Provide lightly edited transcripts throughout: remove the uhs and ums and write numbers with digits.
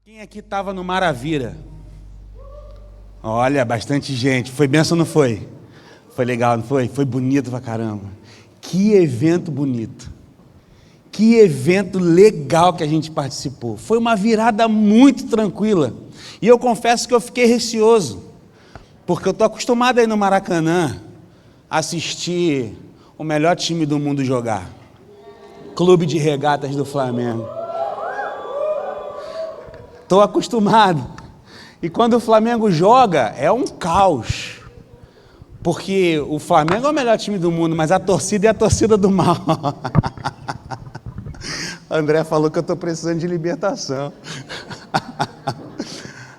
Quem aqui estava no Maravilha? Olha, bastante gente. Foi benção, não foi? Foi legal, não foi? Foi bonito pra caramba. Que evento bonito. Que evento legal que a gente participou. Foi uma virada muito tranquila. E eu confesso que eu fiquei receoso, porque eu estou acostumado a ir no Maracanã assistir o melhor time do mundo jogar. Clube de Regatas do Flamengo. Estou acostumado. E quando o Flamengo joga, é um caos. Porque o Flamengo é o melhor time do mundo, mas a torcida é a torcida do mal. André falou que eu estou precisando de libertação.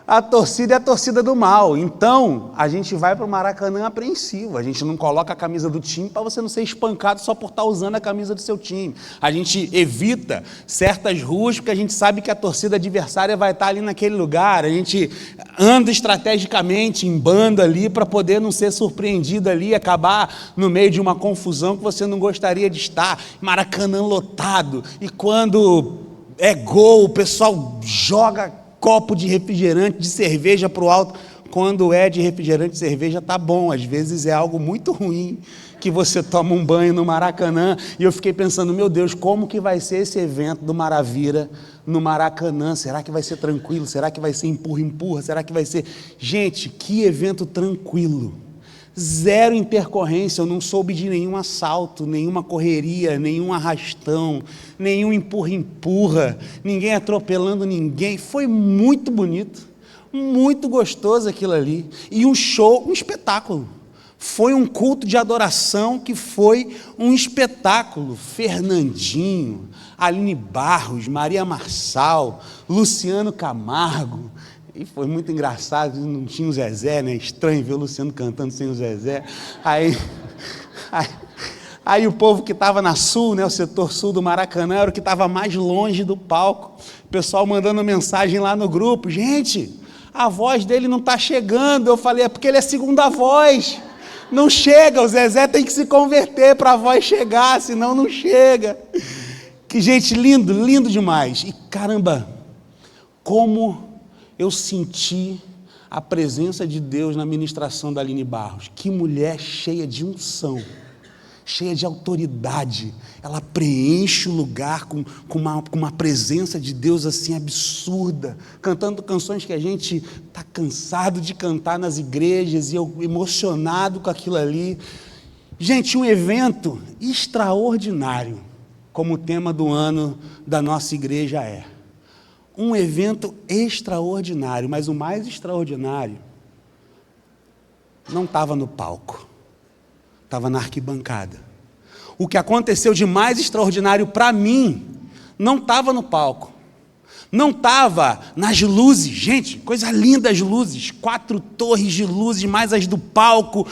A torcida é a torcida do mal. Então, a gente vai para o Maracanã apreensivo. A gente não coloca a camisa do time para você não ser espancado só por estar usando a camisa do seu time. A gente evita certas ruas porque a gente sabe que a torcida adversária vai estar ali naquele lugar. A gente anda estrategicamente em bando ali para poder não ser surpreendido ali, acabar no meio de uma confusão que você não gostaria de estar. Maracanã lotado. E quando é gol, o pessoal joga copo de refrigerante, de cerveja para o alto. Quando é de refrigerante e cerveja, tá bom. Às vezes é algo muito ruim que você toma um banho no Maracanã. E eu fiquei pensando, meu Deus, como que vai ser esse evento do Maravilha no Maracanã? Será que vai ser tranquilo? Será que vai ser empurra-empurra? Será que vai ser... Gente, que evento tranquilo. Zero intercorrência, eu não soube de nenhum assalto, nenhuma correria, nenhum arrastão, nenhum empurra-empurra, ninguém atropelando ninguém. Foi muito bonito, muito gostoso aquilo ali. E um show, um espetáculo. Foi um culto de adoração que foi um espetáculo. Fernandinho, Aline Barros, Maria Marçal, Luciano Camargo. E foi muito engraçado, não tinha o Zezé, né? Estranho ver o Luciano cantando sem o Zezé. Aí o povo que estava na sul, né? O setor sul do Maracanã, era o que estava mais longe do palco. O pessoal mandando mensagem lá no grupo. Gente, a voz dele não está chegando. Eu falei, é porque ele é segunda voz. Não chega, o Zezé tem que se converter para a voz chegar, senão não chega. Que gente, lindo, lindo demais. E caramba, como eu senti a presença de Deus na ministração da Aline Barros. Que mulher cheia de unção, cheia de autoridade. Ela preenche o lugar com uma presença de Deus assim absurda, cantando canções que a gente está cansado de cantar nas igrejas, e eu emocionado com aquilo ali. Gente, um evento extraordinário, como o tema do ano da nossa igreja é. Um evento extraordinário, mas o mais extraordinário não estava no palco, estava na arquibancada. O que aconteceu de mais extraordinário para mim não estava no palco, não estava nas luzes. Gente, coisa linda as luzes, 4 torres de luzes, mais as do palco,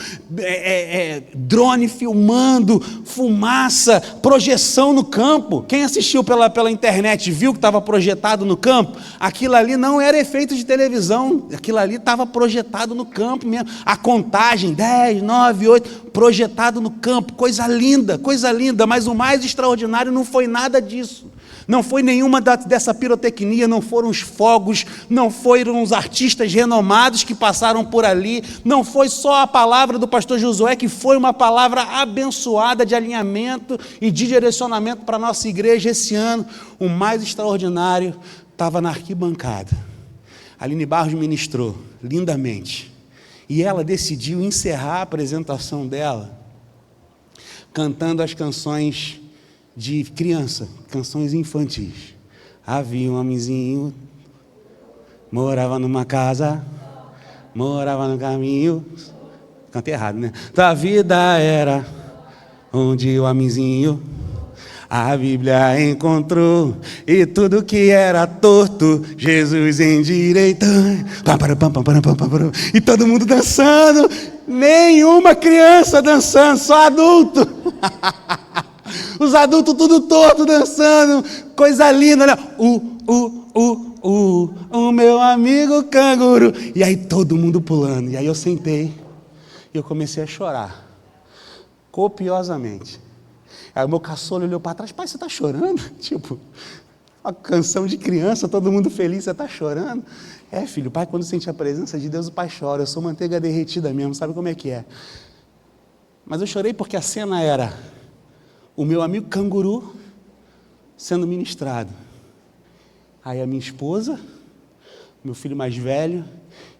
drone filmando, fumaça, projeção no campo. Quem assistiu pela internet viu que estava projetado no campo? Aquilo ali não era efeito de televisão, aquilo ali estava projetado no campo mesmo. A contagem, 10, 9, 8, projetado no campo, coisa linda, mas o mais extraordinário não foi nada disso. Não foi nenhuma dessa pirotecnia, não foram os fogos, não foram os artistas renomados que passaram por ali, não foi só a palavra do pastor Josué, que foi uma palavra abençoada de alinhamento e de direcionamento para a nossa igreja esse ano. O mais extraordinário estava na arquibancada. A Aline Barros ministrou lindamente, e ela decidiu encerrar a apresentação dela cantando as canções de criança, canções infantis. Havia um homenzinho, morava numa casa, morava no caminho. Cantei errado, né? Da vida era onde o homenzinho a Bíblia encontrou, e tudo que era torto Jesus endireitou. E todo mundo dançando, nenhuma criança dançando, só adulto. Os adultos tudo torto dançando, coisa linda, olha, o meu amigo canguru. E aí todo mundo pulando, e aí eu sentei, e eu comecei a chorar, copiosamente. Aí o meu caçula olhou para trás, pai, você está chorando? Tipo, Uma canção de criança, todo mundo feliz, você está chorando. É, filho, o pai, quando sente a presença de Deus, o pai chora. Eu sou manteiga derretida mesmo, sabe como é que é? Mas eu chorei porque a cena era o meu amigo canguru sendo ministrado. Aí a minha esposa, meu filho mais velho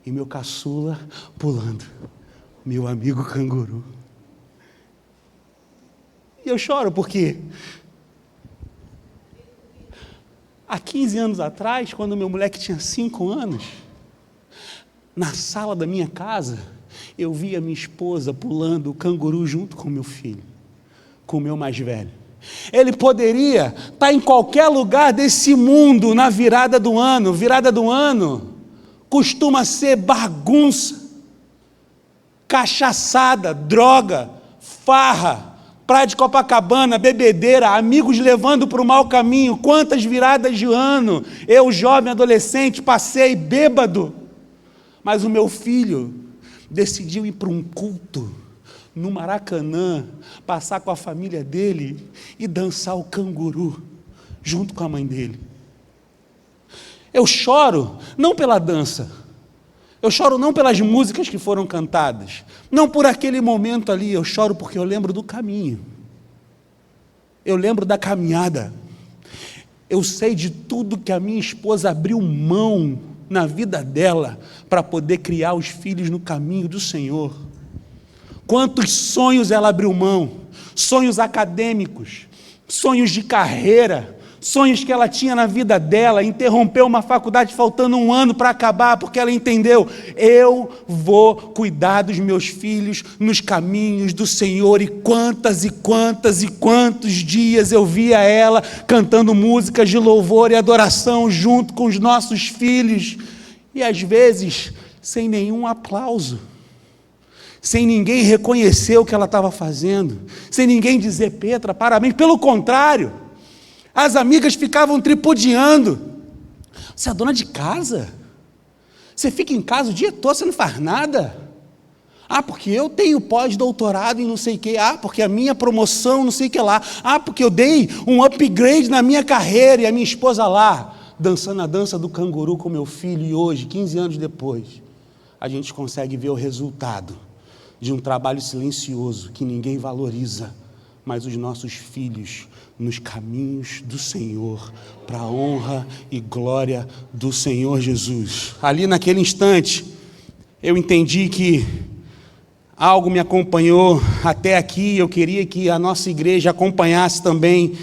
e meu caçula pulando. Meu amigo canguru. E eu choro porque há 15 anos atrás, quando meu moleque tinha 5 anos, na sala da minha casa, eu vi a minha esposa pulando o canguru junto com o meu filho, com o meu mais velho. Ele poderia estar em qualquer lugar desse mundo na virada do ano. Virada do ano costuma ser bagunça, cachaçada, droga, farra, praia de Copacabana, bebedeira, amigos levando para o mau caminho. Quantas viradas de ano eu, jovem adolescente, passei bêbado. Mas o meu filho decidiu ir para um culto no Maracanã, passar com a família dele e dançar o canguru junto com a mãe dele. Eu choro não pela dança, eu choro não pelas músicas que foram cantadas, não por aquele momento ali, eu choro porque eu lembro do caminho, eu lembro da caminhada, eu sei de tudo que a minha esposa abriu mão na vida dela para poder criar os filhos no caminho do Senhor. Quantos sonhos ela abriu mão, sonhos acadêmicos, sonhos de carreira, sonhos que ela tinha na vida dela, interrompeu uma faculdade faltando 1 ano para acabar, porque ela entendeu, eu vou cuidar dos meus filhos nos caminhos do Senhor. E quantas e quantas e quantos dias eu via ela cantando músicas de louvor e adoração junto com os nossos filhos, e às vezes sem nenhum aplauso, sem ninguém reconhecer o que ela estava fazendo, sem ninguém dizer, Petra, parabéns. Pelo contrário, as amigas ficavam tripudiando. Você é dona de casa? Você fica em casa o dia todo, você não faz nada? Ah, porque eu tenho pós-doutorado em não sei o que. Ah, porque a minha promoção não sei o que lá. Ah, porque eu dei um upgrade na minha carreira. E a minha esposa lá, dançando a dança do canguru com meu filho. E hoje, 15 anos depois, a gente consegue ver o resultado de um trabalho silencioso que ninguém valoriza, mas os nossos filhos nos caminhos do Senhor, para a honra e glória do Senhor Jesus. Ali naquele instante, eu entendi que algo me acompanhou até aqui. Eu queria que a nossa igreja acompanhasse também,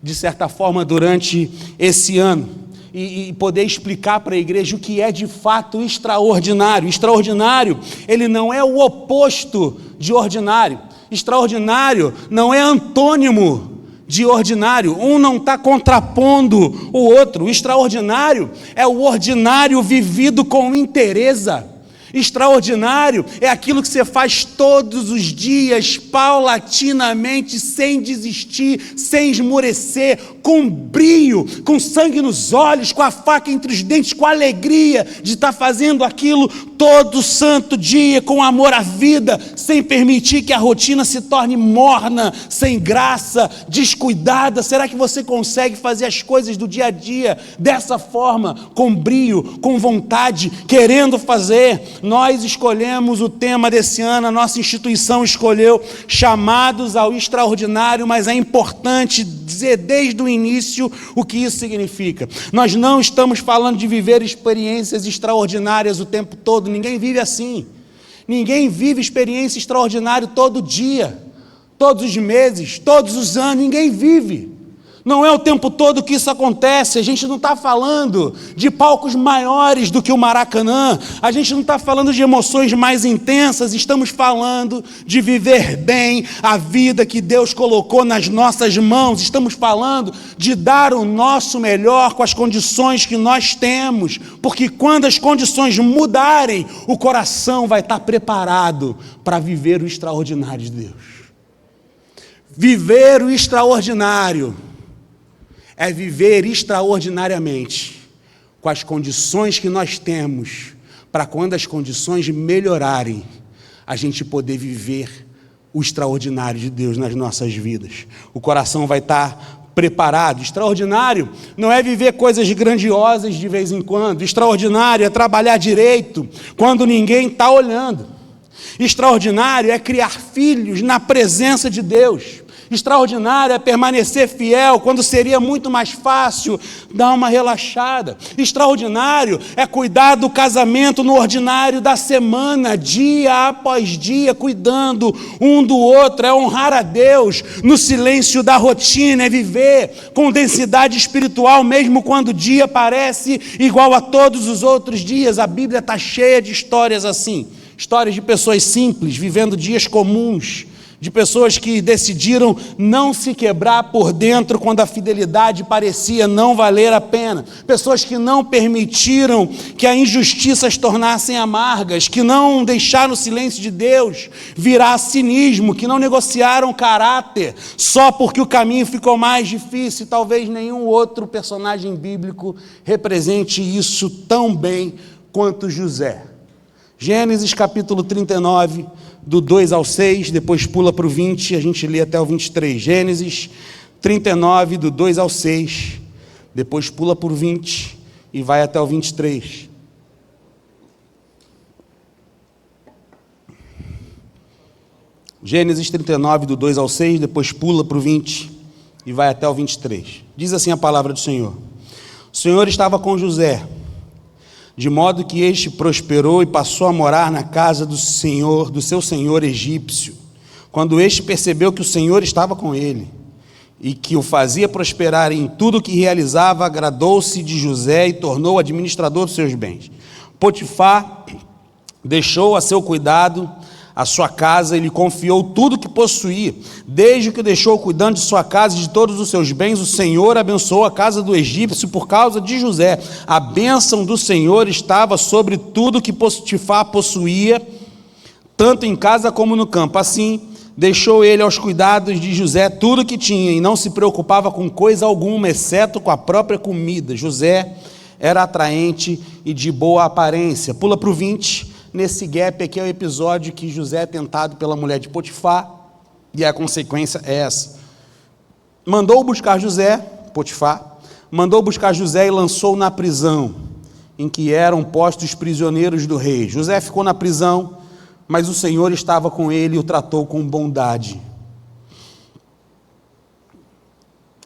de certa forma, durante esse ano. E poder explicar para a igreja o que é de fato extraordinário. Extraordinário, ele não é o oposto de ordinário. Extraordinário não é antônimo de ordinário. Um não está contrapondo o outro. O extraordinário é o ordinário vivido com inteireza. Extraordinário é aquilo que você faz todos os dias, paulatinamente, sem desistir, sem esmorecer, com brio, com sangue nos olhos, com a faca entre os dentes, com a alegria de estar fazendo aquilo todo santo dia, com amor à vida, sem permitir que a rotina se torne morna, sem graça, descuidada. Será que você consegue fazer as coisas do dia a dia dessa forma, com brio, com vontade, querendo fazer? Nós escolhemos o tema desse ano, a nossa instituição escolheu chamados ao extraordinário, mas é importante dizer desde o início o que isso significa. Nós não estamos falando de viver experiências extraordinárias o tempo todo, ninguém vive assim. Ninguém vive experiência extraordinária todo dia, todos os meses, todos os anos, ninguém vive. Não é o tempo todo que isso acontece. A gente não está falando de palcos maiores do que o Maracanã, a gente não está falando de emoções mais intensas, estamos falando de viver bem a vida que Deus colocou nas nossas mãos, estamos falando de dar o nosso melhor com as condições que nós temos, porque quando as condições mudarem, o coração vai estar preparado para viver o extraordinário de Deus. Viver o extraordinário é viver extraordinariamente com as condições que nós temos, para quando as condições melhorarem, a gente poder viver o extraordinário de Deus nas nossas vidas. O coração vai estar preparado. Extraordinário não é viver coisas grandiosas de vez em quando. Extraordinário é trabalhar direito quando ninguém está olhando. Extraordinário é criar filhos na presença de Deus. Extraordinário é permanecer fiel quando seria muito mais fácil dar uma relaxada. Extraordinário é cuidar do casamento no ordinário da semana, dia após dia, cuidando um do outro. É honrar a Deus no silêncio da rotina, é viver com densidade espiritual, mesmo quando o dia parece igual a todos os outros dias. A Bíblia está cheia de histórias assim. Histórias de pessoas simples, vivendo dias comuns, de pessoas que decidiram não se quebrar por dentro quando a fidelidade parecia não valer a pena, pessoas que não permitiram que a injustiça as tornassem amargas, que não deixaram o silêncio de Deus virar cinismo, que não negociaram caráter só porque o caminho ficou mais difícil. Talvez nenhum outro personagem bíblico represente isso tão bem quanto José. Gênesis capítulo 39, do 2 ao 6, depois pula para o 20, a gente lê até o 23. Gênesis 39, do 2 ao 6, depois pula para o 20 e vai até o 23. Gênesis 39, do 2 ao 6, depois pula para o 20 e vai até o 23. Diz assim a palavra do Senhor. O Senhor estava com José, de modo que este prosperou e passou a morar na casa do seu senhor egípcio. Quando este percebeu que o Senhor estava com ele e que o fazia prosperar em tudo o que realizava, agradou-se de José e tornou-o administrador dos seus bens. Potifar deixou a seu cuidado a sua casa e lhe confiou tudo o que possuía. Desde que o deixou cuidando de sua casa e de todos os seus bens, o Senhor abençoou a casa do egípcio por causa de José. A bênção do Senhor estava sobre tudo que Potifar possuía, tanto em casa como no campo. Assim, deixou ele aos cuidados de José tudo o que tinha e não se preocupava com coisa alguma, exceto com a própria comida. José era atraente e de boa aparência. Pula para o 20. Nesse gap aqui é o episódio que José é tentado pela mulher de Potifar, e a consequência é essa. Mandou buscar José, Potifar, mandou buscar José e lançou-o na prisão, em que eram postos prisioneiros do rei. José ficou na prisão, mas o Senhor estava com ele e o tratou com bondade.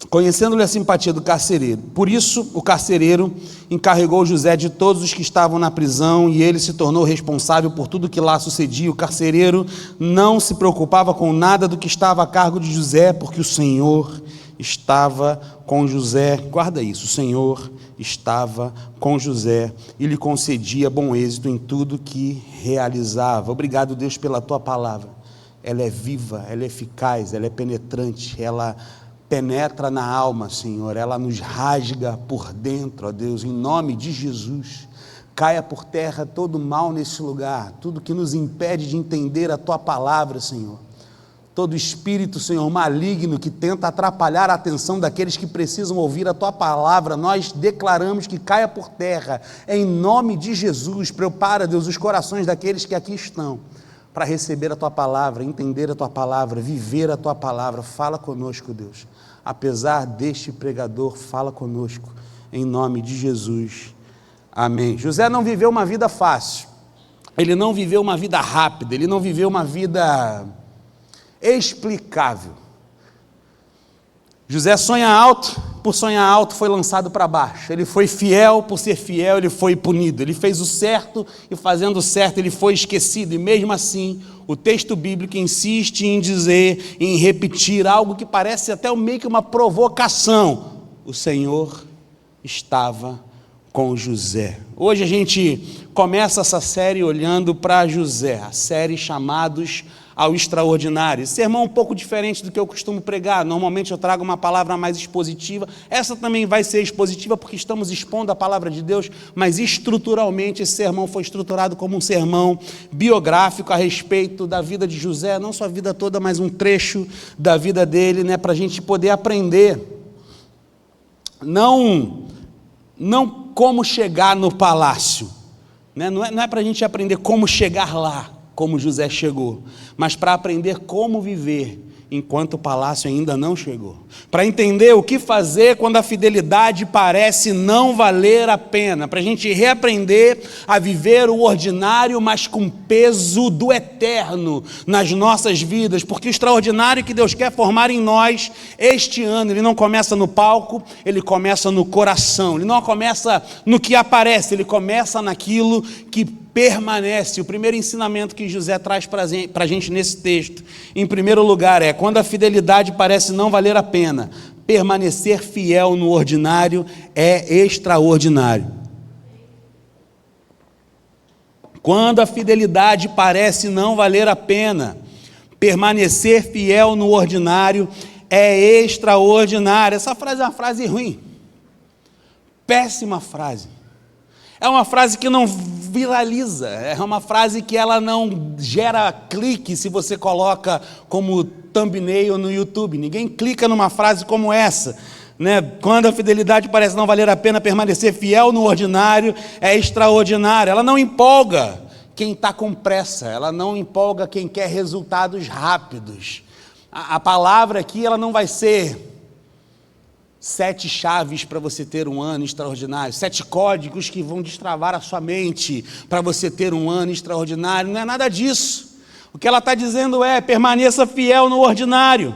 Conhecendo-lhe a simpatia do carcereiro. Por isso, o carcereiro encarregou José de todos os que estavam na prisão, e ele se tornou responsável por tudo que lá sucedia. O carcereiro não se preocupava com nada do que estava a cargo de José, porque o Senhor estava com José. Guarda isso, o Senhor estava com José e lhe concedia bom êxito em tudo que realizava. Obrigado, Deus, pela tua palavra. Ela é viva, ela é eficaz, ela é penetrante, ela penetra na alma, Senhor, ela nos rasga por dentro, ó Deus, em nome de Jesus. Caia por terra todo mal nesse lugar, tudo que nos impede de entender a tua palavra, Senhor. Todo espírito, Senhor, maligno que tenta atrapalhar a atenção daqueles que precisam ouvir a tua palavra, nós declaramos que caia por terra, em nome de Jesus. Prepara, Deus, os corações daqueles que aqui estão para receber a tua palavra, entender a tua palavra, viver a tua palavra. Fala conosco, Deus. Apesar deste pregador, fala conosco, em nome de Jesus. Amém. José não viveu uma vida fácil, ele não viveu uma vida rápida, ele não viveu uma vida explicável. José sonha alto, por sonhar alto foi lançado para baixo. Ele foi fiel, por ser fiel ele foi punido. Ele fez o certo e fazendo o certo ele foi esquecido. E mesmo assim, o texto bíblico insiste em dizer, em repetir algo que parece até meio que uma provocação. O Senhor estava com José. Hoje a gente começa essa série olhando para José, a série Chamados ao Extraordinário. Esse sermão é um pouco diferente do que eu costumo pregar. Normalmente eu trago uma palavra mais expositiva. Essa também vai ser expositiva porque estamos expondo a palavra de Deus, mas estruturalmente esse sermão foi estruturado como um sermão biográfico a respeito da vida de José, não só a vida toda, mas um trecho da vida dele, né, para a gente poder aprender. Não como chegar no palácio, né? Não é para a gente aprender como chegar lá, como José chegou, mas para aprender como viver enquanto o palácio ainda não chegou. Para entender o que fazer quando a fidelidade parece não valer a pena. Para a gente reaprender a viver o ordinário, mas com peso do eterno nas nossas vidas. Porque o extraordinário que Deus quer formar em nós este ano, ele não começa no palco, ele começa no coração. Ele não começa no que aparece, ele começa naquilo que permanece. O primeiro ensinamento que José traz para a gente nesse texto, em primeiro lugar, é: quando a fidelidade parece não valer a pena, permanecer fiel no ordinário é extraordinário. Quando a fidelidade parece não valer a pena, permanecer fiel no ordinário é extraordinário. Essa frase é uma frase ruim, péssima frase. É uma frase que não viraliza, é uma frase que ela não gera clique se você coloca como thumbnail no YouTube. Ninguém clica numa frase como essa, né? Quando a fidelidade parece não valer a pena, permanecer fiel no ordinário é extraordinário. Ela não empolga quem está com pressa, ela não empolga quem quer resultados rápidos. A palavra aqui, ela não vai ser 7 chaves para você ter um ano extraordinário, 7 códigos que vão destravar a sua mente para você ter um ano extraordinário. Não é nada disso. O que ela está dizendo é: permaneça fiel no ordinário.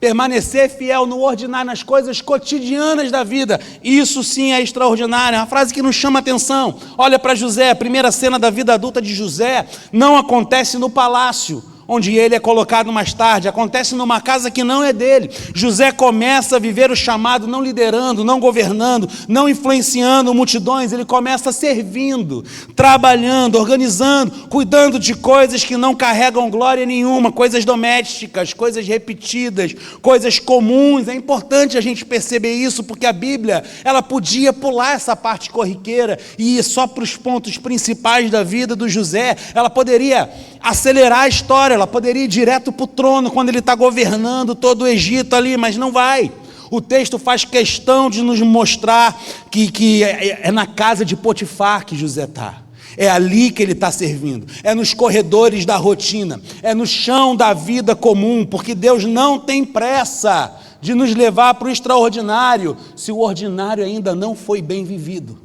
Permanecer fiel no ordinário, nas coisas cotidianas da vida. Isso sim é extraordinário. É uma frase que nos chama a atenção. Olha para José, a primeira cena da vida adulta de José não acontece no palácio, onde ele é colocado mais tarde, acontece numa casa que não é dele. José começa a viver o chamado, não liderando, não governando, não influenciando multidões, ele começa servindo, trabalhando, organizando, cuidando de coisas que não carregam glória nenhuma, coisas domésticas, coisas repetidas, coisas comuns. É importante a gente perceber isso, porque a Bíblia, ela podia pular essa parte corriqueira e ir só para os pontos principais da vida do José. Ela poderia acelerar a história, ela poderia ir direto para o trono quando ele está governando todo o Egito ali, mas não vai. O texto faz questão de nos mostrar que é na casa de Potifar que José está. É ali que ele está servindo, é nos corredores da rotina, é no chão da vida comum, porque Deus não tem pressa de nos levar para o extraordinário, se o ordinário ainda não foi bem vivido.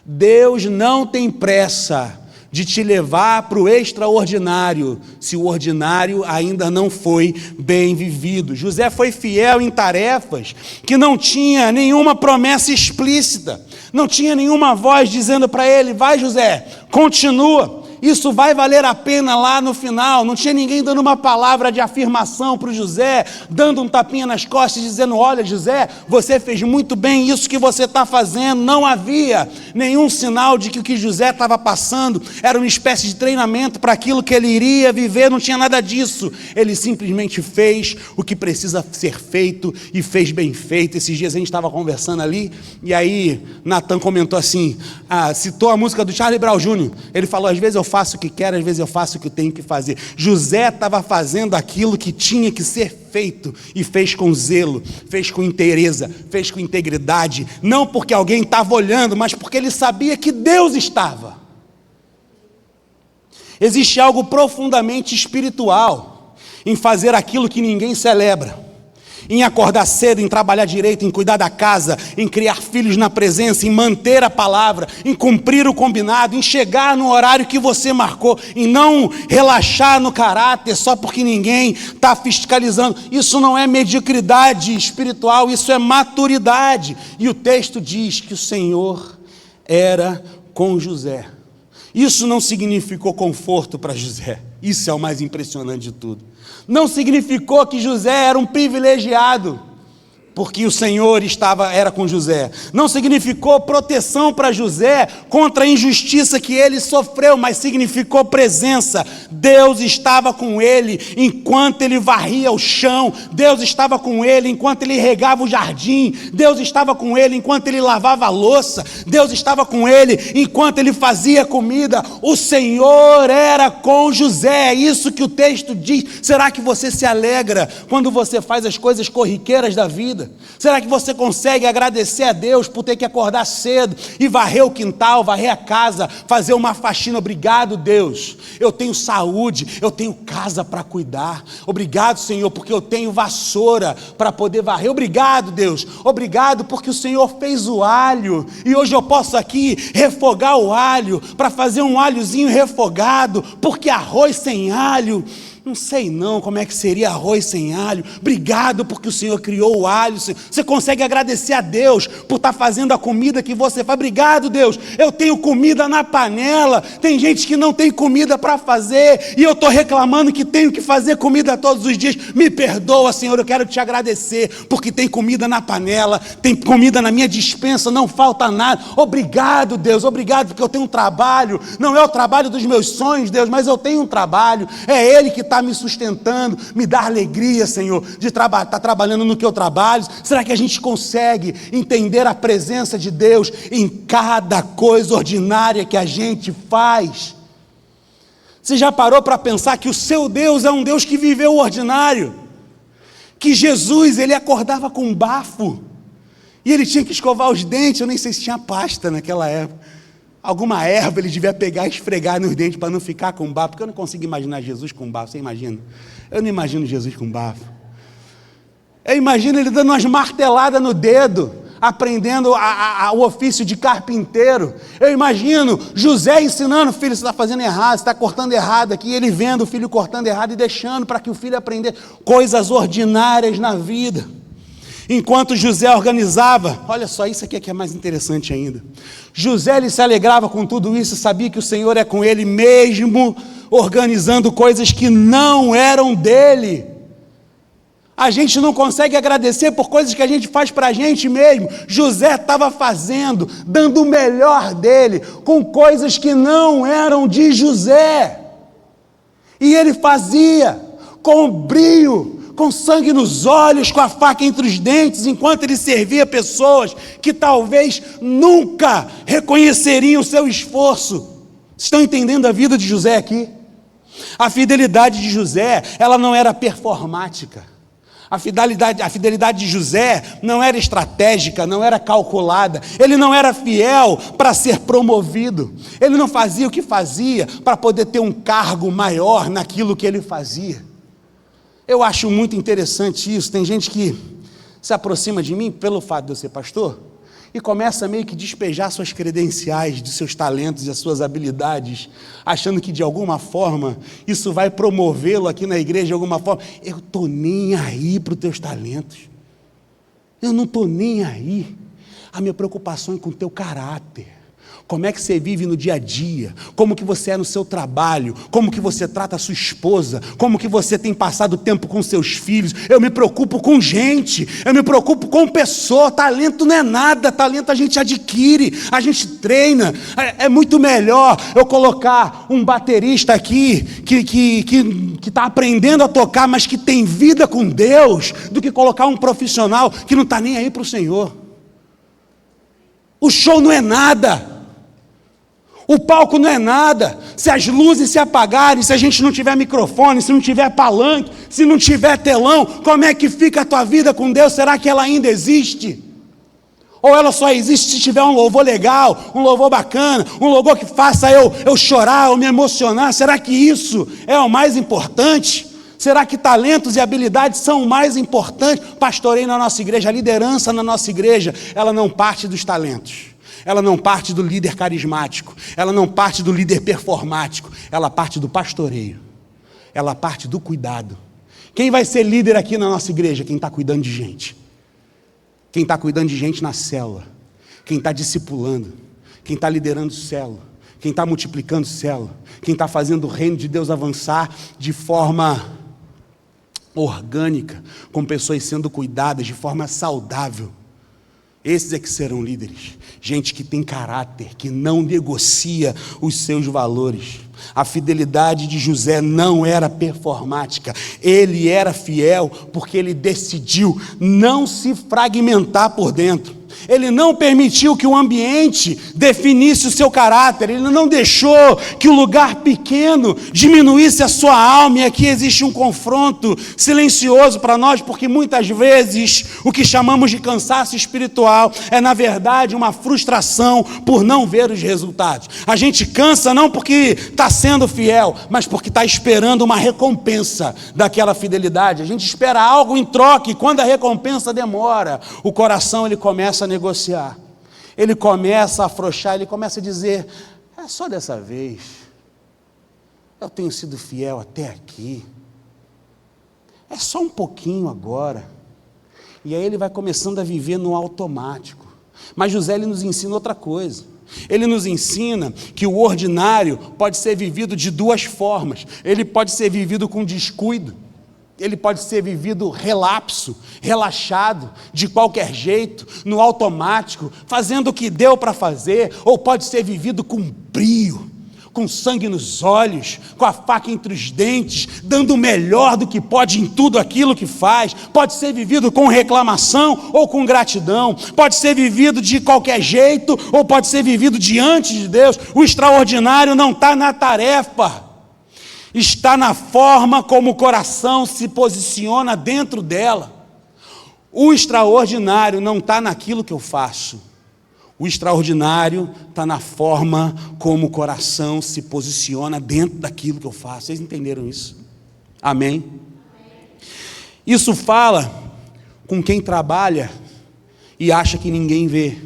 Deus não tem pressa de te levar para o extraordinário, se o ordinário ainda não foi bem vivido. José foi fiel em tarefas que não tinha nenhuma promessa explícita, não tinha nenhuma voz dizendo para ele: vai José, continua, isso vai valer a pena lá no final. Não tinha ninguém dando uma palavra de afirmação para o José, dando um tapinha nas costas, dizendo: olha José, você fez muito bem isso que você está fazendo. Não havia nenhum sinal de que o que José estava passando era uma espécie de treinamento para aquilo que ele iria viver. Não tinha nada disso. Ele simplesmente fez o que precisa ser feito e fez bem feito. Esses dias a gente estava conversando ali, e aí Natan comentou assim, citou a música do Charlie Brown Jr. Ele falou: às vezes eu faço o que quero, às vezes eu faço o que eu tenho que fazer. José estava fazendo aquilo que tinha que ser feito, e fez com zelo, fez com inteireza, fez com integridade, não porque alguém estava olhando, mas porque ele sabia que Deus estava. Existe algo profundamente espiritual em fazer aquilo que ninguém celebra, em acordar cedo, em trabalhar direito, em cuidar da casa, em criar filhos na presença, em manter a palavra, em cumprir o combinado, em chegar no horário que você marcou, em não relaxar no caráter só porque ninguém está fiscalizando. Isso não é mediocridade espiritual, isso é maturidade. E o texto diz que o Senhor era com José. Isso não significou conforto para José. Isso é o mais impressionante de tudo. Não significou que José era um privilegiado, porque o Senhor era com José. Não significou proteção para José contra a injustiça que ele sofreu, mas significou presença. Deus estava com ele enquanto ele varria o chão, Deus estava com ele enquanto ele regava o jardim, Deus estava com ele enquanto ele lavava a louça, Deus estava com ele enquanto ele fazia comida. O Senhor era com José. É isso que o texto diz. Será que você se alegra quando você faz as coisas corriqueiras da vida? vida? Será que você consegue agradecer a Deus por ter que acordar cedo e varrer o quintal, varrer a casa, fazer uma faxina? Obrigado, Deus, eu tenho saúde, eu tenho casa para cuidar. Obrigado, Senhor, porque eu tenho vassoura para poder varrer. Obrigado, Deus, obrigado porque o Senhor fez o alho e hoje eu posso aqui refogar o alho para fazer um alhozinho refogado, porque arroz sem alho, não sei não como é que seria arroz sem alho. Obrigado porque o Senhor criou o alho. Você consegue agradecer a Deus por estar fazendo a comida que você faz? Obrigado, Deus, eu tenho comida na panela. Tem gente que não tem comida para fazer e eu estou reclamando que tenho que fazer comida todos os dias. Me perdoa, Senhor, eu quero te agradecer porque tem comida na panela, tem comida na minha despensa, não falta nada. Obrigado, Deus, obrigado porque eu tenho um trabalho. Não é o trabalho dos meus sonhos, Deus, mas eu tenho um trabalho. É Ele que está me sustentando, me dá alegria, Senhor, de estar trabalhando no que eu trabalho. Será que a gente consegue entender a presença de Deus em cada coisa ordinária que a gente faz? Você já parou para pensar que o seu Deus é um Deus que viveu o ordinário? Que Jesus, ele acordava com um bafo e ele tinha que escovar os dentes. Eu nem sei se tinha pasta naquela época. Alguma erva ele devia pegar e esfregar nos dentes para não ficar com bafo, porque eu não consigo imaginar Jesus com bafo. Você imagina? Eu não imagino Jesus com bafo. Eu imagino ele dando umas marteladas no dedo, aprendendo o ofício de carpinteiro. Eu imagino José ensinando: filho, você está fazendo errado, você está cortando errado aqui. Ele vendo o filho cortando errado e deixando para que o filho aprendesse coisas ordinárias na vida. Enquanto José organizava, olha só, isso aqui é que é mais interessante ainda. José, ele se alegrava com tudo isso, sabia que o Senhor é com ele, mesmo organizando coisas que não eram dele. A gente não consegue agradecer por coisas que a gente faz para a gente mesmo. José estava fazendo, dando o melhor dele, com coisas que não eram de José. E ele fazia com brio, com sangue nos olhos, com a faca entre os dentes, enquanto ele servia pessoas que talvez nunca reconheceriam o seu esforço. Vocês estão entendendo a vida de José aqui? A fidelidade de José, ela não era performática. A fidelidade de José não era estratégica, não era calculada. Ele não era fiel para ser promovido. Ele não fazia o que fazia para poder ter um cargo maior naquilo que ele fazia. Eu acho muito interessante isso. Tem gente que se aproxima de mim pelo fato de eu ser pastor e começa meio que despejar suas credenciais, de seus talentos e as suas habilidades, achando que de alguma forma isso vai promovê-lo aqui na igreja de alguma forma. Eu estou nem aí para os teus talentos. Eu não estou nem aí. A minha preocupação é com o teu caráter. Como é que você vive no dia a dia, como que você é no seu trabalho, como que você trata a sua esposa, como que você tem passado tempo com seus filhos. Eu me preocupo com gente, eu me preocupo com pessoa. Talento não é nada, talento a gente adquire, a gente treina. É muito melhor eu colocar um baterista aqui, que está aprendendo a tocar, mas que tem vida com Deus, do que colocar um profissional que não está nem aí para o Senhor. O show não é nada. O palco não é nada. Se as luzes se apagarem, se a gente não tiver microfone, se não tiver palanque, se não tiver telão, como é que fica a tua vida com Deus? Será que ela ainda existe? Ou ela só existe se tiver um louvor legal, um louvor bacana, um louvor que faça eu chorar ou me emocionar? Será que isso é o mais importante? Será que talentos e habilidades são o mais importante? Pastorei na nossa igreja, a liderança na nossa igreja, ela não parte dos talentos. Ela não parte do líder carismático, ela não parte do líder performático, ela parte do pastoreio, ela parte do cuidado. Quem vai ser líder aqui na nossa igreja? Quem está cuidando de gente. Quem está cuidando de gente na célula, quem está discipulando, quem está liderando célula, quem está multiplicando célula, quem está fazendo o reino de Deus avançar de forma orgânica, com pessoas sendo cuidadas de forma saudável. Esses é que serão líderes, gente que tem caráter, que não negocia os seus valores. A fidelidade de José não era performática, ele era fiel porque ele decidiu não se fragmentar por dentro. Ele não permitiu que o ambiente definisse o seu caráter. Ele não deixou que o lugar pequeno diminuísse a sua alma. E aqui existe um confronto silencioso para nós, porque muitas vezes o que chamamos de cansaço espiritual é, na verdade, uma frustração por não ver os resultados. A gente cansa não porque está sendo fiel, mas porque está esperando uma recompensa daquela fidelidade. A gente espera algo em troca, e quando a recompensa demora, o coração ele começa a negociar, ele começa a afrouxar, ele começa a dizer: é só dessa vez, eu tenho sido fiel até aqui, é só um pouquinho agora. E aí ele vai começando a viver no automático. Mas José ele nos ensina outra coisa. Ele nos ensina que o ordinário pode ser vivido de duas formas. Ele pode ser vivido com descuido, ele pode ser vivido relapso, relaxado, de qualquer jeito, no automático, fazendo o que deu para fazer, ou pode ser vivido com brio, com sangue nos olhos, com a faca entre os dentes, dando o melhor do que pode em tudo aquilo que faz. Pode ser vivido com reclamação ou com gratidão, pode ser vivido de qualquer jeito, ou pode ser vivido diante de Deus. O extraordinário não está na tarefa, está na forma como o coração se posiciona dentro dela. O extraordinário não está naquilo que eu faço. O extraordinário está na forma como o coração se posiciona dentro daquilo que eu faço. Vocês entenderam isso? Amém? Isso fala com quem trabalha e acha que ninguém vê.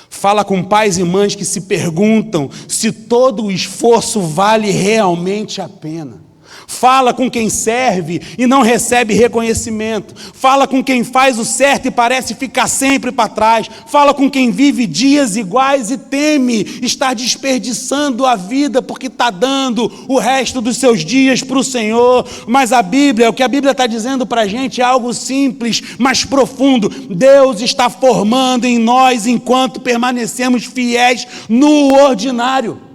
Fala com pais e mães que se perguntam se todo o esforço vale realmente a pena. Fala com quem serve e não recebe reconhecimento. Fala com quem faz o certo e parece ficar sempre para trás. Fala com quem vive dias iguais e teme estar desperdiçando a vida porque está dando o resto dos seus dias para o Senhor. Mas o que a Bíblia está dizendo para a gente é algo simples, mas profundo. Deus está formando em nós enquanto permanecemos fiéis no ordinário.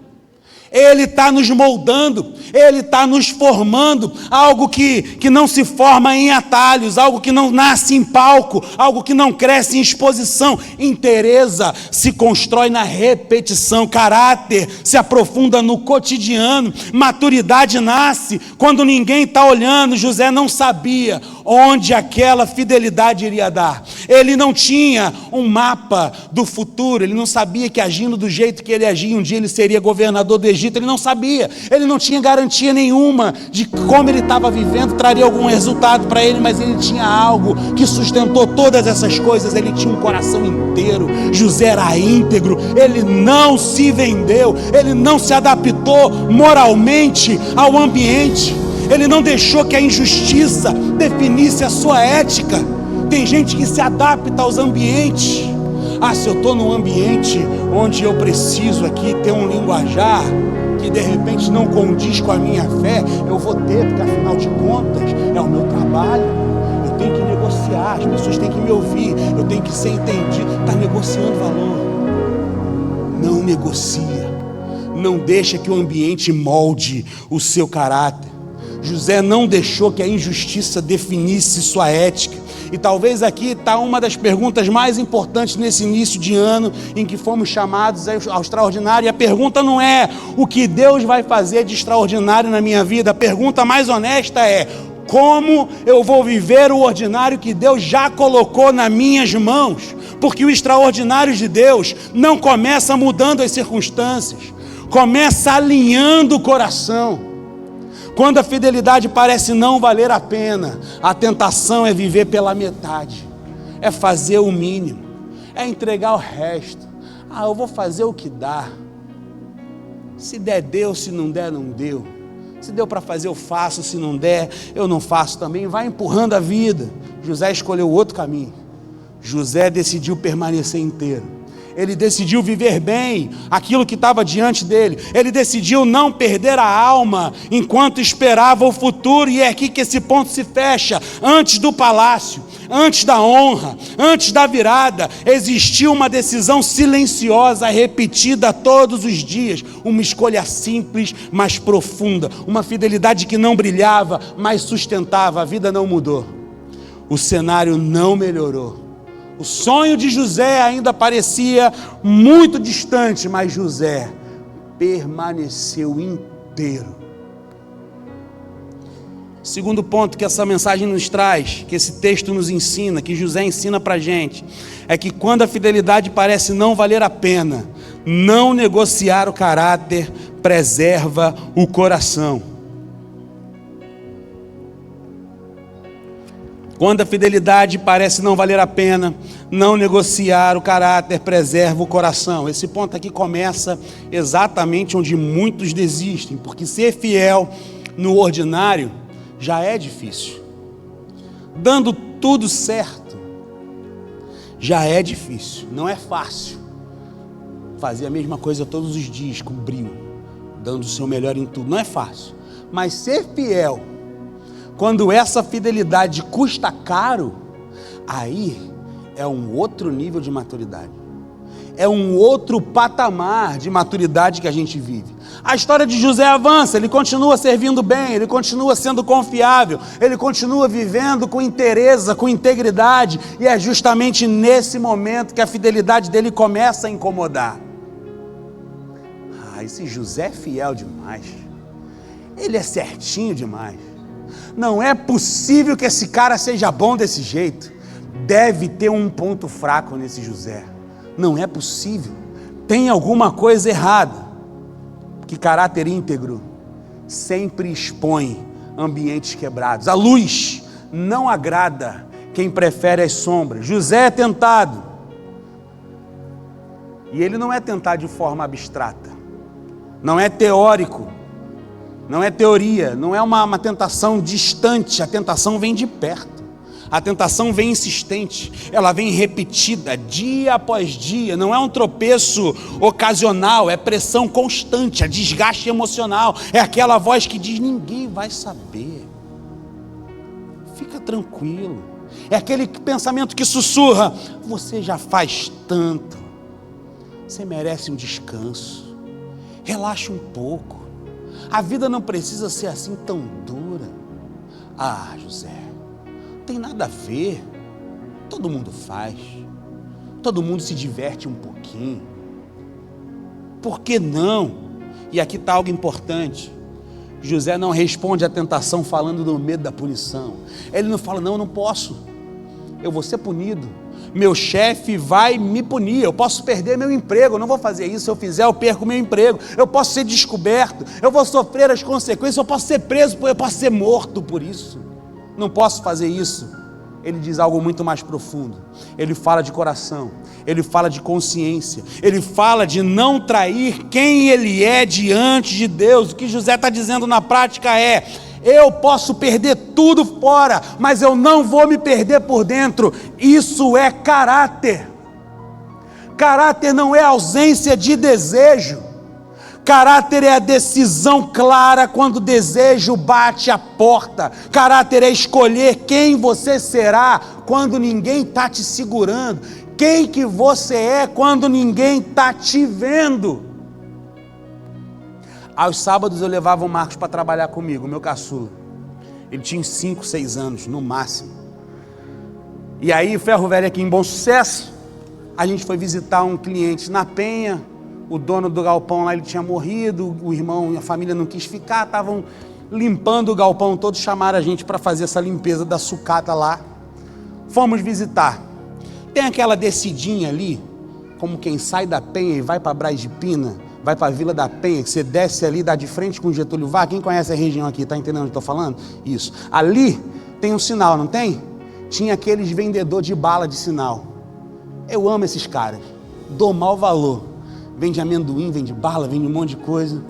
Ele está nos moldando, Ele está nos formando, algo que não se forma em atalhos, algo que não nasce em palco, algo que não cresce em exposição. Inteireza se constrói na repetição, caráter se aprofunda no cotidiano, maturidade nasce quando ninguém está olhando. José não sabia onde aquela fidelidade iria dar. Ele não tinha um mapa do futuro, ele não sabia que agindo do jeito que ele agia, um dia ele seria governador do Egito. Ele não sabia, ele não tinha garantia nenhuma de como ele estava vivendo traria algum resultado para ele, mas ele tinha algo que sustentou todas essas coisas. Ele tinha um coração inteiro. José era íntegro, ele não se vendeu, ele não se adaptou moralmente ao ambiente, ele não deixou que a injustiça definisse a sua ética. Tem gente que se adapta aos ambientes. Se eu estou num ambiente onde eu preciso aqui ter um linguajar que de repente não condiz com a minha fé, eu vou ter, porque afinal de contas é o meu trabalho, eu tenho que negociar, as pessoas têm que me ouvir, eu tenho que ser entendido. Está negociando valor. Não negocia, não deixa que o ambiente molde o seu caráter. José não deixou que a injustiça definisse sua ética. E talvez aqui está uma das perguntas mais importantes nesse início de ano, em que fomos chamados ao extraordinário. E a pergunta não é o que Deus vai fazer de extraordinário na minha vida. A pergunta mais honesta é: como eu vou viver o ordinário que Deus já colocou nas minhas mãos? Porque o extraordinário de Deus não começa mudando as circunstâncias, começa alinhando o coração. Quando a fidelidade parece não valer a pena, a tentação é viver pela metade, é fazer o mínimo, é entregar o resto. Eu vou fazer o que dá. Se der, deu. Se não der, não deu. Se deu para fazer, eu faço. Se não der, eu não faço também. Vai empurrando a vida. José escolheu outro caminho. José decidiu permanecer inteiro. Ele decidiu viver bem aquilo que estava diante dele. Ele decidiu não perder a alma enquanto esperava o futuro. E é aqui que esse ponto se fecha. Antes do palácio, antes da honra, antes da virada, existiu uma decisão silenciosa, repetida todos os dias. Uma escolha simples, mas profunda. Uma fidelidade que não brilhava, mas sustentava. A vida não mudou. O cenário não melhorou. O sonho de José ainda parecia muito distante, mas José permaneceu inteiro. Segundo ponto que essa mensagem nos traz, que esse texto nos ensina, que José ensina para a gente, é que quando a fidelidade parece não valer a pena, não negociar o caráter preserva o coração. Quando a fidelidade parece não valer a pena, não negociar o caráter preserva o coração. Esse ponto aqui começa exatamente onde muitos desistem, porque ser fiel no ordinário já é difícil. Dando tudo certo, já é difícil, não é fácil. Fazer a mesma coisa todos os dias, com brio, dando o seu melhor em tudo, não é fácil. Mas ser fiel, quando essa fidelidade custa caro, aí é um outro nível de maturidade. É um outro patamar de maturidade que a gente vive. A história de José avança, ele continua servindo bem, ele continua sendo confiável, ele continua vivendo com interesse, com integridade, e é justamente nesse momento que a fidelidade dele começa a incomodar. Esse José é fiel demais, ele é certinho demais, não é possível que esse cara seja bom desse jeito, deve ter um ponto fraco nesse José. Não é possível, tem alguma coisa errada, porque caráter íntegro sempre expõe ambientes quebrados. A luz não agrada quem prefere as sombras. José é tentado, e ele não é tentado de forma abstrata, não é teórico, não é teoria, não é uma tentação distante, a tentação vem de perto. A tentação vem insistente, ela vem repetida dia após dia, não é um tropeço ocasional, é pressão constante, é desgaste emocional, é aquela voz que diz: ninguém vai saber, fica tranquilo, é aquele pensamento que sussurra: você já faz tanto, você merece um descanso, relaxa um pouco, a vida não precisa ser assim tão dura. Ah, José, tem nada a ver, todo mundo faz, todo mundo se diverte um pouquinho, por que não? E aqui está algo importante, José não responde à tentação falando do medo da punição, ele não fala: não, eu não posso, eu vou ser punido, meu chefe vai me punir, eu posso perder meu emprego, eu não vou fazer isso, se eu fizer eu perco meu emprego, eu posso ser descoberto, eu vou sofrer as consequências, eu posso ser preso, eu posso ser morto por isso, não posso fazer isso. Ele diz algo muito mais profundo, ele fala de coração, ele fala de consciência, ele fala de não trair quem ele é diante de Deus. O que José está dizendo na prática é: eu posso perder tudo fora, mas eu não vou me perder por dentro. Isso é caráter. Caráter não é ausência de desejo. Caráter é a decisão clara quando o desejo bate a porta. Caráter é escolher quem você será quando ninguém está te segurando. Quem que você é quando ninguém está te vendo. Aos sábados eu levava o Marcos para trabalhar comigo, o meu caçula. Ele tinha 5, 6 anos, no máximo. E aí, ferro velho aqui em Bom Sucesso, a gente foi visitar um cliente na Penha. O dono do galpão lá, ele tinha morrido, o irmão e a família não quis ficar, estavam limpando o galpão todo, chamaram a gente para fazer essa limpeza da sucata lá. Fomos visitar. Tem aquela descidinha ali, como quem sai da Penha e vai para Braz de Pina, vai para a Vila da Penha, que você desce ali, dá de frente com o Getúlio Vargas. Quem conhece a região aqui, está entendendo o que eu estou falando? Isso. Ali tem um sinal, não tem? Tinha aqueles vendedores de bala de sinal. Eu amo esses caras, dou mau valor. Vende amendoim, vende bala, vende um monte de coisa.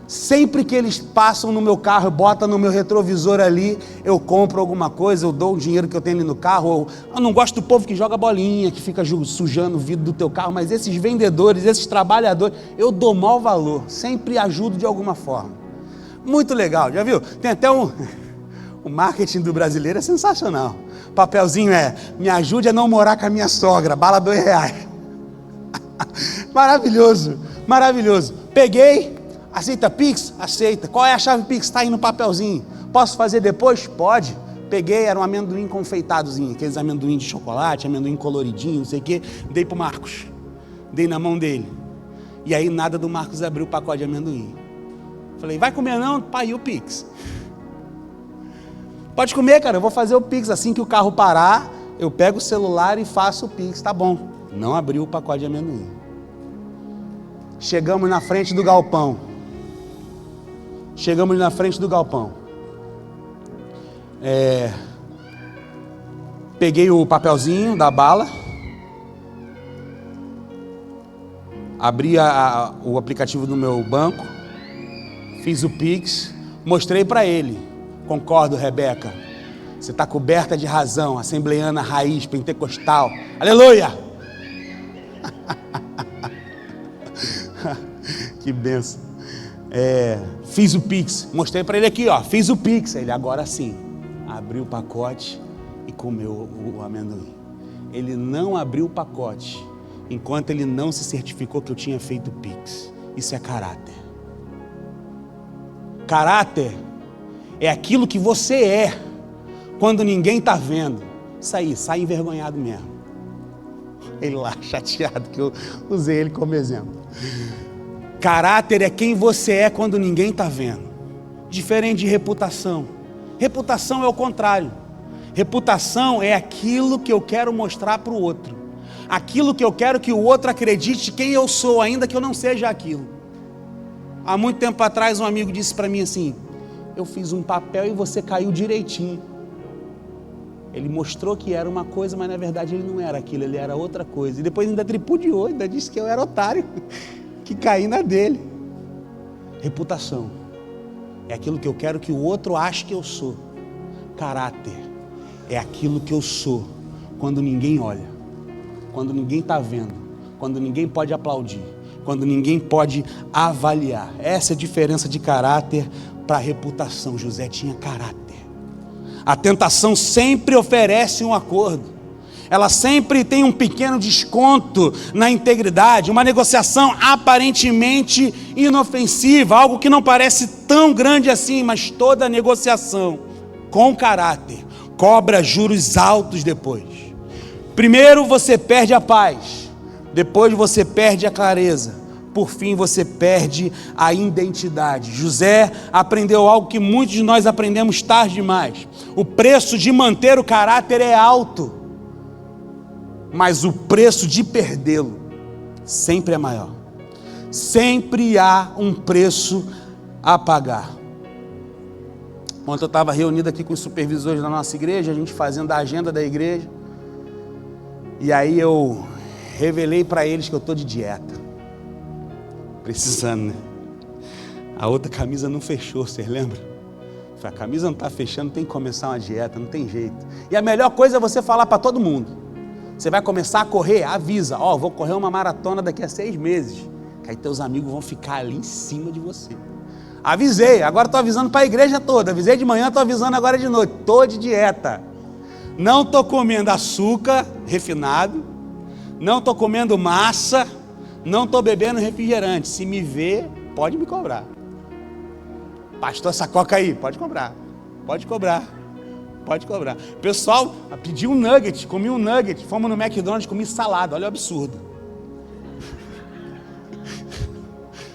Sempre que eles passam no meu carro, botam no meu retrovisor ali, eu compro alguma coisa, eu dou o dinheiro que eu tenho ali no carro. Eu não gosto do povo que joga bolinha, que fica sujando o vidro do teu carro, mas esses vendedores, esses trabalhadores, eu dou mau valor, sempre ajudo de alguma forma. Muito legal, já viu? Tem até o marketing do brasileiro é sensacional. Papelzinho é: me ajude a não morar com a minha sogra, bala R$2. Maravilhoso, maravilhoso. Peguei, aceita Pix? Aceita. Qual é a chave Pix? Está aí no papelzinho. Posso fazer depois? Pode. Peguei, era um amendoim confeitadozinho, aqueles amendoim de chocolate, amendoim coloridinho, não sei o quê. Dei pro Marcos. Dei na mão dele. E aí nada do Marcos abrir o pacote de amendoim. Falei, vai comer não? Pai, e o Pix? Pode comer, cara, eu vou fazer o Pix. Assim que o carro parar, eu pego o celular e faço o Pix, tá bom. Não abriu o pacote de amendoim. Chegamos na frente do galpão. Peguei o papelzinho da bala. Abri o aplicativo do meu banco. Fiz o Pix. Mostrei para ele. Concordo, Rebeca. Você está coberta de razão. Assembleiana raiz, pentecostal. Aleluia! Que benção. Fiz o Pix. Mostrei para ele aqui, ó. Fiz o Pix. Ele, agora sim. Abriu o pacote e comeu o amendoim. Ele não abriu o pacote enquanto ele não se certificou que eu tinha feito o Pix. Isso é caráter. Caráter é aquilo que você é quando ninguém está vendo. Isso aí, sai envergonhado mesmo. Ele lá, chateado que eu usei ele como exemplo. Caráter é quem você é quando ninguém está vendo. Diferente de reputação. Reputação é o contrário. Reputação é aquilo que eu quero mostrar para o outro. Aquilo que eu quero que o outro acredite quem eu sou, ainda que eu não seja aquilo. Há muito tempo atrás um amigo disse para mim assim, eu fiz um papel e você caiu direitinho. Ele mostrou que era uma coisa, mas na verdade ele não era aquilo, ele era outra coisa. E depois ainda tripudiou, ainda disse que eu era otário, que caí na dele. Reputação é aquilo que eu quero que o outro ache que eu sou. Caráter é aquilo que eu sou quando ninguém olha, quando ninguém está vendo, quando ninguém pode aplaudir, quando ninguém pode avaliar. Essa é a diferença de caráter para reputação. José tinha caráter. A tentação sempre oferece um acordo. Ela sempre tem um pequeno desconto na integridade, uma negociação aparentemente inofensiva, algo que não parece tão grande assim, mas toda negociação com caráter cobra juros altos depois. Primeiro você perde a paz, depois você perde a clareza, por fim você perde a identidade. José aprendeu algo que muitos de nós aprendemos tarde demais. O preço de manter o caráter é alto, mas o preço de perdê-lo sempre é maior. Sempre há um preço a pagar. Ontem eu estava reunido aqui com os supervisores da nossa igreja, a gente fazendo a agenda da igreja, e aí eu revelei para eles que eu estou de dieta. Precisando, né? A outra camisa não fechou, vocês lembram? A camisa não está fechando, tem que começar uma dieta, não tem jeito. E a melhor coisa é você falar para todo mundo. Você vai começar a correr, avisa, vou correr uma maratona daqui a 6 meses. Que aí teus amigos vão ficar ali em cima de você. Avisei, agora estou avisando para a igreja toda. Avisei de manhã, estou avisando agora de noite. Estou de dieta. Não estou comendo açúcar refinado. Não estou comendo massa. Não estou bebendo refrigerante. Se me ver, pode me cobrar. Pastor, essa coca aí, pode cobrar. Pode cobrar. Pode cobrar. Pessoal, pedi um nugget, comi um nugget. Fomos no McDonald's, comi salada. Olha o absurdo.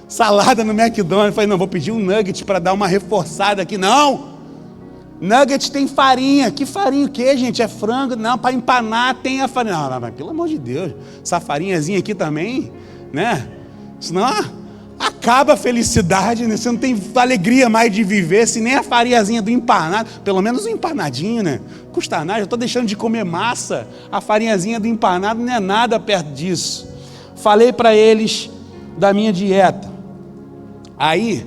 Salada no McDonald's. Falei, não, vou pedir um nugget para dar uma reforçada aqui. Não! Nugget tem farinha. Que farinha o quê, gente? É frango? Não, para empanar tem a farinha. Não, mas pelo amor de Deus. Essa farinhazinha aqui também, né? Senão acaba a felicidade, né? Você não tem alegria mais de viver, se nem a farinhazinha do empanado, pelo menos um empanadinho, né? Custa nada, eu estou deixando de comer massa, a farinhazinha do empanado não é nada perto disso. Falei para eles da minha dieta. Aí,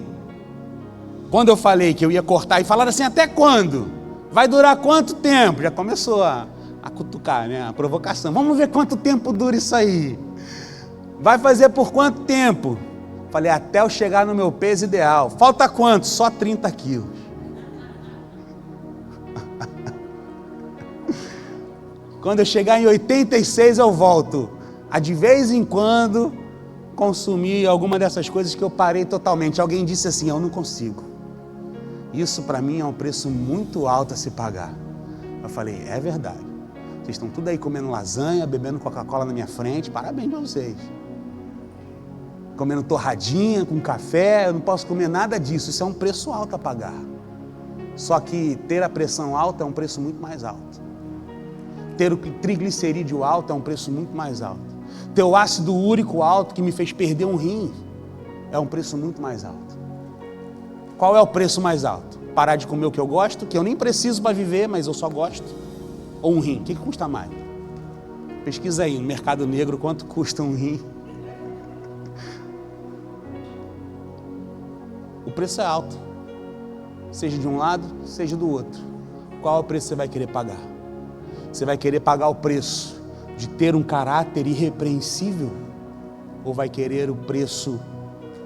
quando eu falei que eu ia cortar, e falaram assim, até quando? Vai durar quanto tempo? Já começou a cutucar, né? A provocação. Vamos ver quanto tempo dura isso aí. Vai fazer por quanto tempo? Falei, até eu chegar no meu peso ideal. Falta quanto? Só 30 quilos. Quando eu chegar em 86 eu volto. A de vez em quando consumir alguma dessas coisas que eu parei totalmente. Alguém disse assim, eu não consigo. Isso para mim é um preço muito alto a se pagar. Eu falei, é verdade. Vocês estão tudo aí comendo lasanha, bebendo Coca-Cola na minha frente, parabéns para vocês. Comendo torradinha com café, eu não posso comer nada disso, isso é um preço alto a pagar. Só que ter a pressão alta é um preço muito mais alto. Ter o triglicerídeo alto é um preço muito mais alto. Ter o ácido úrico alto que me fez perder um rim é um preço muito mais alto. Qual é o preço mais alto? Parar de comer o que eu gosto, que eu nem preciso para viver, mas eu só gosto? Ou um rim? O que custa mais? Pesquisa aí no mercado negro quanto custa um rim. O preço é alto. Seja de um lado, seja do outro. Qual é o preço que você vai querer pagar? Você vai querer pagar o preço de ter um caráter irrepreensível? Ou vai querer o preço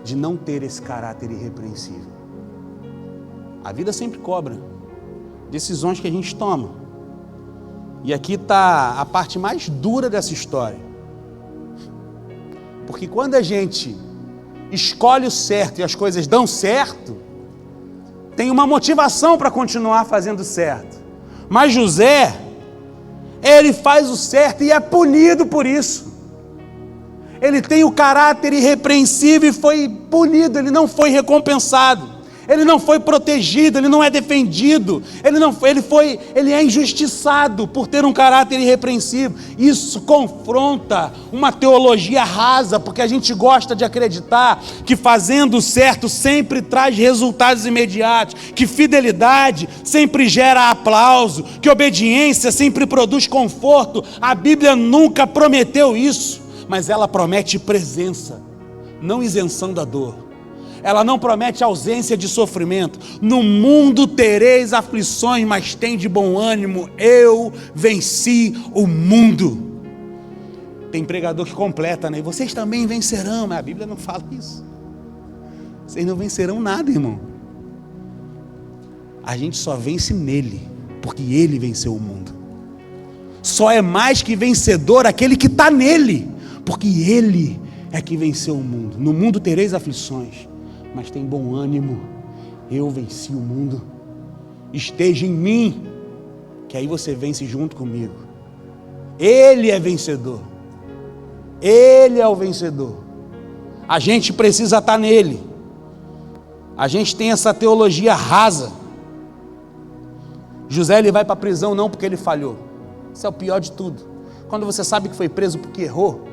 de não ter esse caráter irrepreensível? A vida sempre cobra decisões que a gente toma. E aqui está a parte mais dura dessa história. Porque quando a gente escolhe o certo e as coisas dão certo, tem uma motivação para continuar fazendo certo. Mas José, ele faz o certo e é punido por isso. Ele tem o caráter irrepreensível e foi punido, ele não foi recompensado. Ele não foi protegido, ele não é defendido, ele é injustiçado por ter um caráter irrepreensível. Isso confronta uma teologia rasa, porque a gente gosta de acreditar que fazendo o certo sempre traz resultados imediatos, que fidelidade sempre gera aplauso, que obediência sempre produz conforto. A Bíblia nunca prometeu isso, mas ela promete presença, não isenção da dor. Ela não promete ausência de sofrimento. No mundo tereis aflições, mas tem de bom ânimo, eu venci o mundo. Tem pregador que completa, né? E vocês também vencerão, mas a Bíblia não fala isso. Vocês não vencerão nada, irmão. A gente só vence nele, porque ele venceu o mundo. Só é mais que vencedor aquele que está nele, porque ele é que venceu o mundo. No mundo tereis aflições, mas tem bom ânimo, eu venci o mundo. Esteja em mim, que aí você vence junto comigo. Ele é vencedor, ele é o vencedor. A gente precisa estar nele. A gente tem essa teologia rasa. José, ele vai para a prisão não porque ele falhou. Isso é o pior de tudo. Quando você sabe que foi preso porque errou,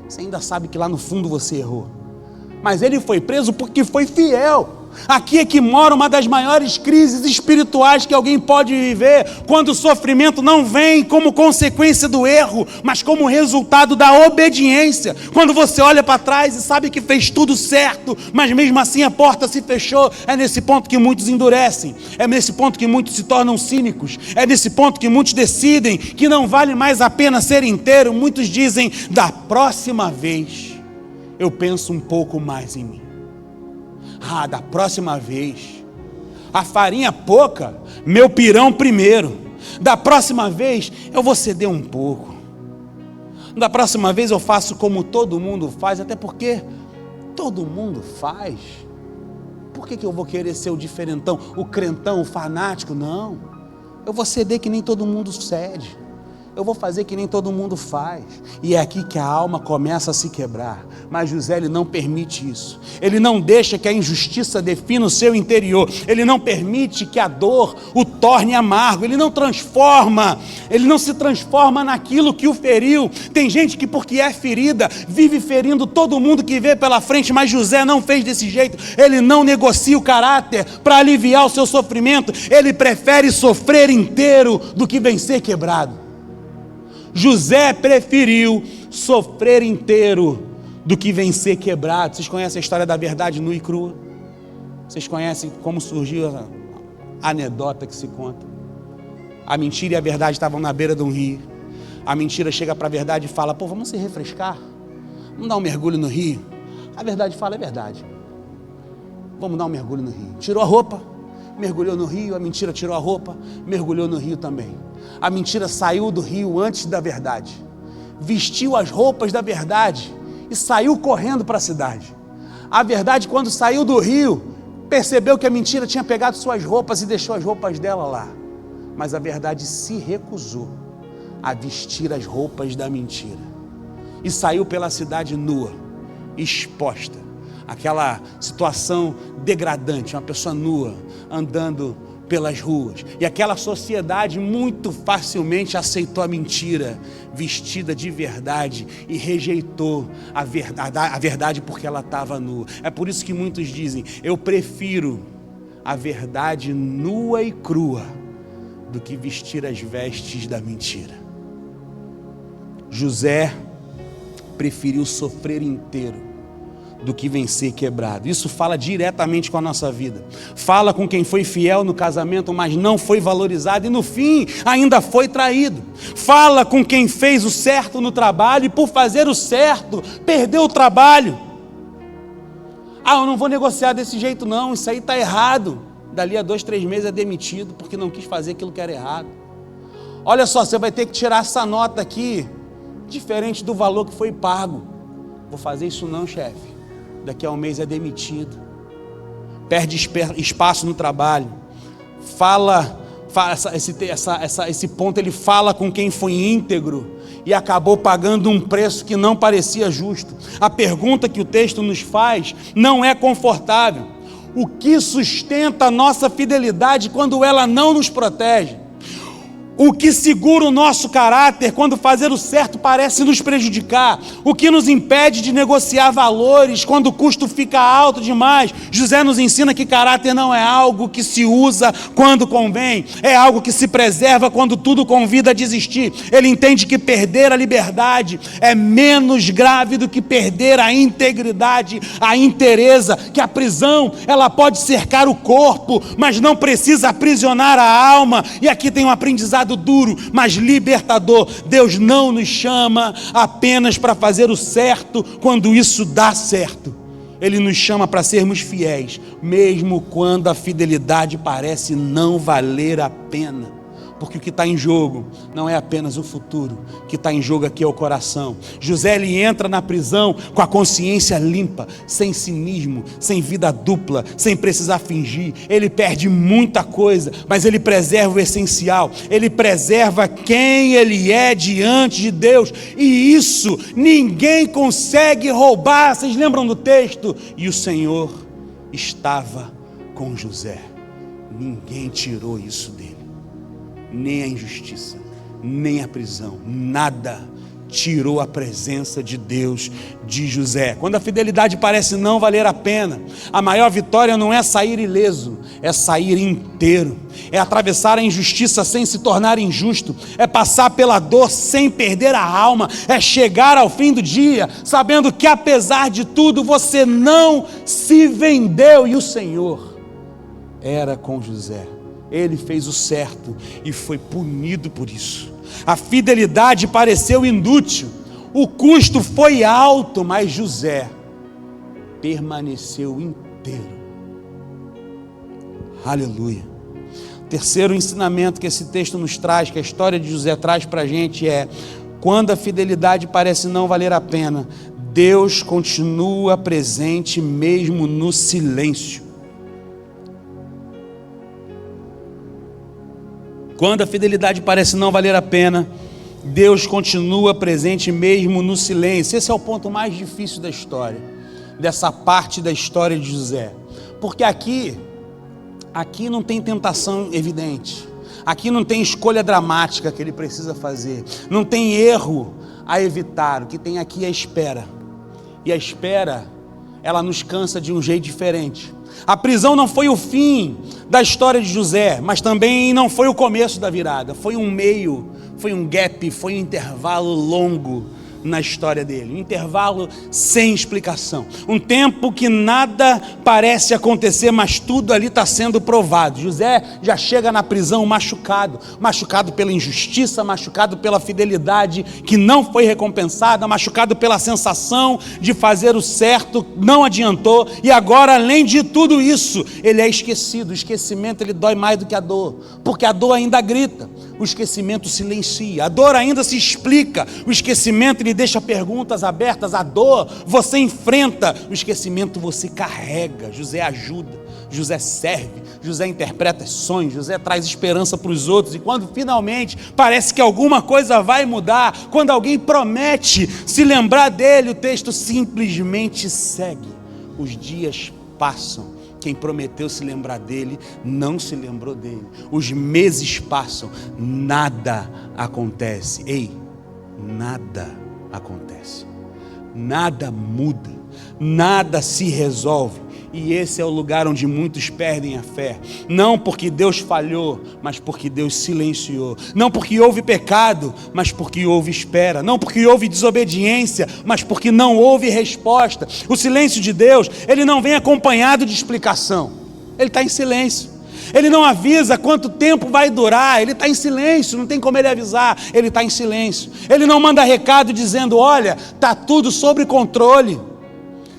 você ainda sabe que lá no fundo você errou. Mas ele foi preso porque foi fiel. Aqui é que mora uma das maiores crises espirituais que alguém pode viver, quando o sofrimento não vem como consequência do erro, mas como resultado da obediência. Quando você olha para trás e sabe que fez tudo certo, mas mesmo assim a porta se fechou. É nesse ponto que muitos endurecem, é nesse ponto que muitos se tornam cínicos, é nesse ponto que muitos decidem que não vale mais a pena ser inteiro. Muitos dizem, da próxima vez eu penso um pouco mais em mim. Da próxima vez, a farinha pouca, meu pirão primeiro. Da próxima vez, eu vou ceder um pouco. Da próxima vez eu faço como todo mundo faz, até porque todo mundo faz. Por que eu vou querer ser o diferentão, o crentão, o fanático? Não, eu vou ceder que nem todo mundo cede. Eu vou fazer que nem todo mundo faz. E é aqui que a alma começa a se quebrar. Mas José, ele não permite isso. Ele não deixa que a injustiça defina o seu interior. Ele não permite que a dor o torne amargo. Ele não se transforma naquilo que o feriu. Tem gente que, porque é ferida, vive ferindo todo mundo que vê pela frente. Mas José não fez desse jeito. Ele não negocia o caráter para aliviar o seu sofrimento. Ele prefere sofrer inteiro do que vencer quebrado. José preferiu sofrer inteiro do que vencer quebrado. Vocês conhecem a história da verdade nua e crua? Vocês conhecem como surgiu a anedota que se conta? A mentira e a verdade estavam na beira de um rio. A mentira chega para a verdade e fala, vamos se refrescar, vamos dar um mergulho no rio. A verdade fala, é verdade, vamos dar um mergulho no rio. Tirou a roupa, mergulhou no rio. A mentira tirou a roupa, mergulhou no rio também. A mentira saiu do rio antes da verdade, vestiu as roupas da verdade e saiu correndo para a cidade. A verdade, quando saiu do rio, percebeu que a mentira tinha pegado suas roupas e deixou as roupas dela lá. mas a verdade se recusou a vestir as roupas da mentira e saiu pela cidade nua, exposta. Aquela situação degradante, uma pessoa nua andando pelas ruas. E aquela sociedade muito facilmente aceitou a mentira vestida de verdade e rejeitou a verdade porque ela estava nua. É por isso que muitos dizem: eu prefiro a verdade nua e crua do que vestir as vestes da mentira. José preferiu sofrer inteiro do que vencer quebrado. Isso fala diretamente com a nossa vida. Fala com quem foi fiel no casamento, mas não foi valorizado e no fim ainda foi traído. Fala com quem fez o certo no trabalho e por fazer o certo perdeu o trabalho. Eu não vou negociar desse jeito não, isso aí está errado. Dali a 2, 3 meses é demitido porque não quis fazer aquilo que era errado. Olha só, você vai ter que tirar essa nota aqui diferente do valor que foi pago. Vou fazer isso não, chefe. Daqui a um mês é demitido, perde espaço no trabalho. Esse ponto ele fala com quem foi íntegro e acabou pagando um preço que não parecia justo. A pergunta que o texto nos faz não é confortável. O que sustenta a nossa fidelidade quando ela não nos protege? O que segura o nosso caráter quando fazer o certo parece nos prejudicar? O que nos impede de negociar valores quando o custo fica alto demais? José nos ensina que caráter não é algo que se usa quando convém, é algo que se preserva quando tudo convida a desistir. Ele entende que perder a liberdade é menos grave do que perder a integridade, a inteireza, que a prisão ela pode cercar o corpo, mas não precisa aprisionar a alma. E aqui tem um aprendizado duro, mas libertador. Deus não nos chama apenas para fazer o certo quando isso dá certo. Ele nos chama para sermos fiéis, mesmo quando a fidelidade parece não valer a pena. Porque o que está em jogo não é apenas o futuro, o que está em jogo aqui é o coração. José ele entra na prisão com a consciência limpa, sem cinismo, sem vida dupla, sem precisar fingir. Ele perde muita coisa, mas ele preserva o essencial. Ele preserva quem ele é diante de Deus. E isso ninguém consegue roubar. Vocês lembram do texto? E o Senhor estava com José. Ninguém tirou isso dele. Nem a injustiça, nem a prisão, nada tirou a presença de Deus de José. Quando a fidelidade parece não valer a pena, a maior vitória não é sair ileso, é sair inteiro, é atravessar a injustiça sem se tornar injusto, é passar pela dor sem perder a alma, é chegar ao fim do dia sabendo que apesar de tudo você não se vendeu. E o Senhor era com José. Ele fez o certo e foi punido por isso. A fidelidade pareceu inútil, o custo foi alto, mas José permaneceu inteiro. Aleluia. Terceiro ensinamento que esse texto nos traz, que a história de José traz para a gente é: quando a fidelidade parece não valer a pena, Deus continua presente mesmo no silêncio. Quando a fidelidade parece não valer a pena, Deus continua presente mesmo no silêncio. Esse é o ponto mais difícil da história, dessa parte da história de José. Porque aqui não tem tentação evidente, aqui não tem escolha dramática que ele precisa fazer, não tem erro a evitar. O que tem aqui é a espera. E a espera, ela nos cansa de um jeito diferente. A prisão não foi o fim da história de José, mas também não foi o começo da virada. Foi um meio, foi um gap, foi um intervalo longo na história dele. Um intervalo sem explicação. Um tempo que nada parece acontecer, mas tudo ali está sendo provado. José já chega na prisão machucado pela injustiça, machucado pela fidelidade que não foi recompensada, machucado pela sensação de fazer o certo, não adiantou, e agora, além de tudo isso, ele é esquecido. O esquecimento ele dói mais do que a dor, porque a dor ainda grita, o esquecimento silencia. A dor ainda se explica, o esquecimento ele ele deixa perguntas abertas, a dor você enfrenta, o esquecimento você carrega. José ajuda, José serve, José interpreta sonhos, José traz esperança para os outros, e quando finalmente parece que alguma coisa vai mudar, quando alguém promete se lembrar dele, o texto simplesmente segue. Os dias passam, quem prometeu se lembrar dele não se lembrou dele. Os meses passam, nada acontece. Ei, nada acontece, nada muda, nada se resolve. E esse é o lugar onde muitos perdem a fé, não porque Deus falhou, mas porque Deus silenciou, não porque houve pecado, mas porque houve espera, não porque houve desobediência, mas porque não houve resposta. O silêncio de Deus, ele não vem acompanhado de explicação, ele está em silêncio. Ele não avisa quanto tempo vai durar, ele está em silêncio, não tem como ele avisar, ele está em silêncio. Ele não manda recado dizendo, olha, está tudo sob controle,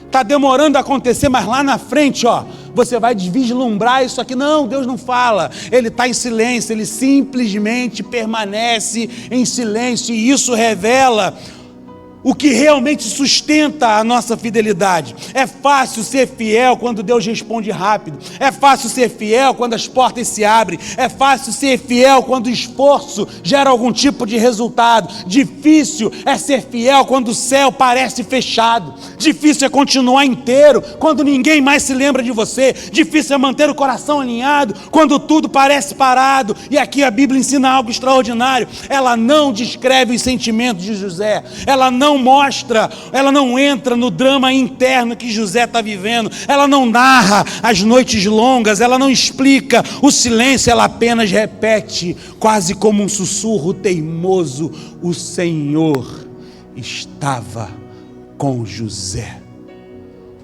está demorando a acontecer, mas lá na frente, ó, você vai vislumbrar isso aqui. Não, Deus não fala, ele está em silêncio, ele simplesmente permanece em silêncio, e isso revela o que realmente sustenta a nossa fidelidade. É fácil ser fiel quando Deus responde rápido, é fácil ser fiel quando as portas se abrem, é fácil ser fiel quando o esforço gera algum tipo de resultado. Difícil é ser fiel quando o céu parece fechado, difícil é continuar inteiro quando ninguém mais se lembra de você, difícil é manter o coração alinhado quando tudo parece parado. E aqui a Bíblia ensina algo extraordinário. Ela não descreve os sentimentos de José, ela não mostra, ela não entra no drama interno que José está vivendo, ela não narra as noites longas, ela não explica o silêncio, ela apenas repete, quase como um sussurro teimoso: o Senhor estava com José,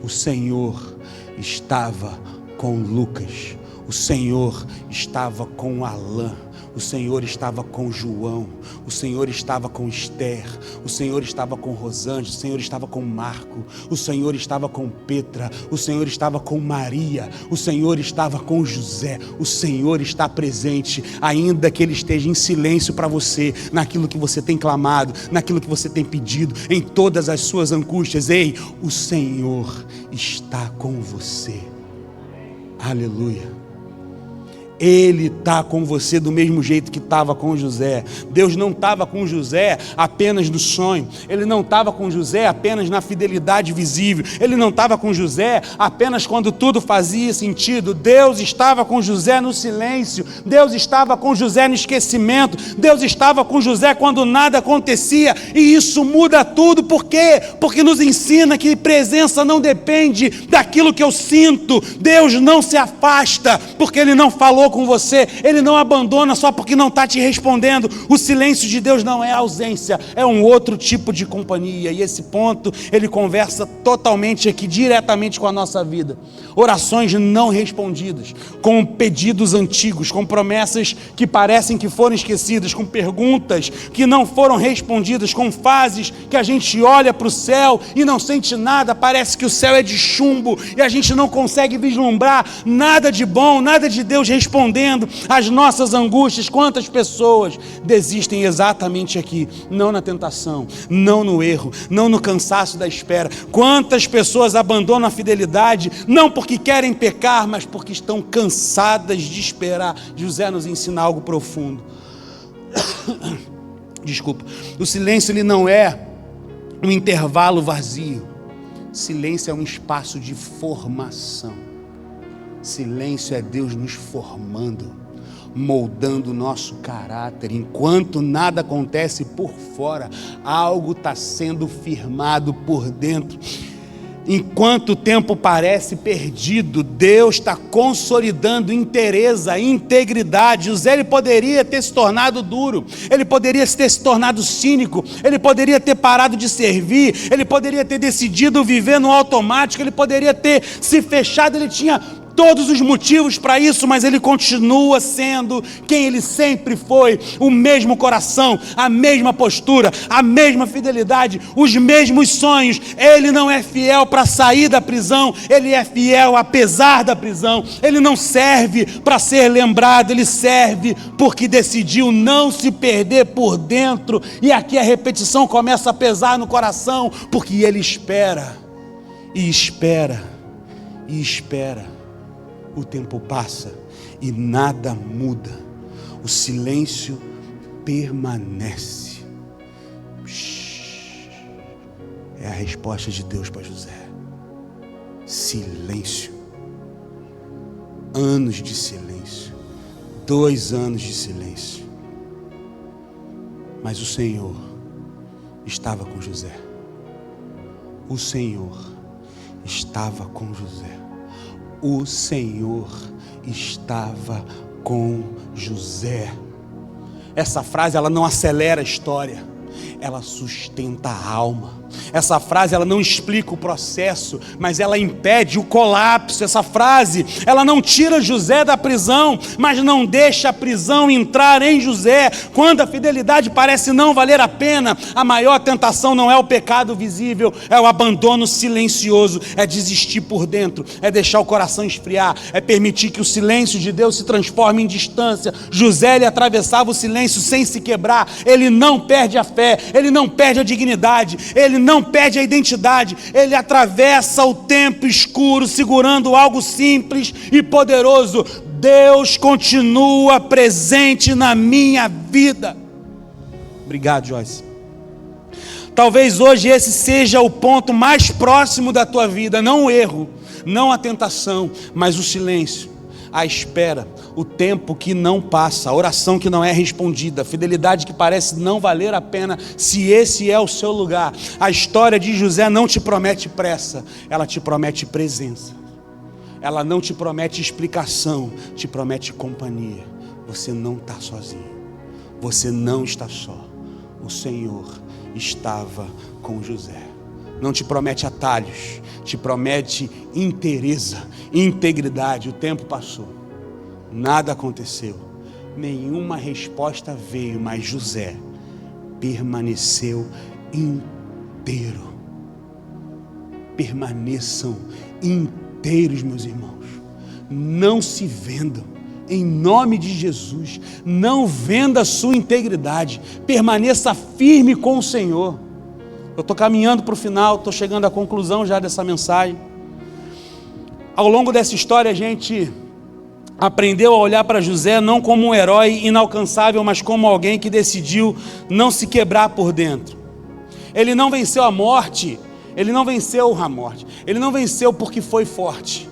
o Senhor estava com Lucas, o Senhor estava com Alain, o Senhor estava com João, o Senhor estava com Esther, o Senhor estava com Rosângela, o Senhor estava com Marco, o Senhor estava com Petra, o Senhor estava com Maria, o Senhor estava com José. O Senhor está presente, ainda que Ele esteja em silêncio para você, naquilo que você tem clamado, naquilo que você tem pedido, em todas as suas angústias. Ei, o Senhor está com você. Aleluia. Ele está com você do mesmo jeito que estava com José. Deus não estava com José apenas no sonho, Ele não estava com José apenas na fidelidade visível, Ele não estava com José apenas quando tudo fazia sentido. Deus estava com José no silêncio, Deus estava com José no esquecimento, Deus estava com José quando nada acontecia, e isso muda tudo. Por quê? Porque nos ensina que presença não depende daquilo que eu sinto. Deus não se afasta porque Ele não falou com você, Ele não abandona só porque não está te respondendo. O silêncio de Deus não é ausência, é um outro tipo de companhia. E esse ponto ele conversa totalmente aqui, diretamente com a nossa vida. Orações não respondidas, com pedidos antigos, com promessas que parecem que foram esquecidas, com perguntas que não foram respondidas, com fases que a gente olha para o céu e não sente nada, parece que o céu é de chumbo e a gente não consegue vislumbrar nada de bom, nada de Deus respondendo às nossas angústias. Quantas pessoas desistem exatamente aqui, não na tentação, não no erro, não no cansaço da espera. Quantas pessoas abandonam a fidelidade, não porque querem pecar, mas porque estão cansadas de esperar. José nos ensina algo profundo. Desculpa. O silêncio ele não é um intervalo vazio. Silêncio é um espaço de formação. Silêncio é Deus nos formando, moldando o nosso caráter. Enquanto nada acontece por fora, algo está sendo firmado por dentro. Enquanto o tempo parece perdido, Deus está consolidando inteireza, integridade. José ele poderia ter se tornado duro, ele poderia ter se tornado cínico, ele poderia ter parado de servir, ele poderia ter decidido viver no automático, ele poderia ter se fechado. Ele tinha todos os motivos para isso, mas ele continua sendo quem ele sempre foi, o mesmo coração, a mesma postura, a mesma fidelidade, os mesmos sonhos. Ele não é fiel para sair da prisão, ele é fiel apesar da prisão. Ele não serve para ser lembrado, ele serve porque decidiu não se perder por dentro. E aqui a repetição começa a pesar no coração, porque ele espera, e espera, e espera. O tempo passa e nada muda, o silêncio permanece. É a resposta de Deus para José: silêncio. Anos de silêncio, 2 anos de silêncio, mas o Senhor estava com José. O Senhor estava com José. O Senhor estava com José. Essa frase, ela não acelera a história, ela sustenta a alma. Essa frase, ela não explica o processo, mas ela impede o colapso. Essa frase, ela não tira José da prisão, mas não deixa a prisão entrar em José. Quando a fidelidade parece não valer a pena, a maior tentação não é o pecado visível, é o abandono silencioso, é desistir por dentro, é deixar o coração esfriar, é permitir que o silêncio de Deus se transforme em distância. José, ele atravessava o silêncio sem se quebrar. Ele não perde a fé, ele não perde a dignidade, ele não perde a identidade. Ele atravessa o tempo escuro segurando algo simples e poderoso. Deus continua presente na minha vida. Obrigado, Joyce. Talvez hoje esse seja o ponto mais próximo da tua vida, não o erro, não a tentação, mas o silêncio, a espera, o tempo que não passa, a oração que não é respondida, a fidelidade que parece não valer a pena. Se esse é o seu lugar, a história de José não te promete pressa, ela te promete presença. Ela não te promete explicação, te promete companhia. Você não está sozinho, você não está só. O Senhor estava com José. Não te promete atalhos, te promete inteireza, integridade. O tempo passou, nada aconteceu, nenhuma resposta veio, mas José permaneceu inteiro. Permaneçam inteiros, meus irmãos. Não se vendam, em nome de Jesus. Não venda a sua integridade. Permaneça firme com o Senhor. Eu estou caminhando para o final, estou chegando à conclusão já dessa mensagem. Ao longo dessa história, a gente aprendeu a olhar para José não como um herói inalcançável, mas como alguém que decidiu não se quebrar por dentro. Ele não venceu a morte, ele não venceu porque foi forte.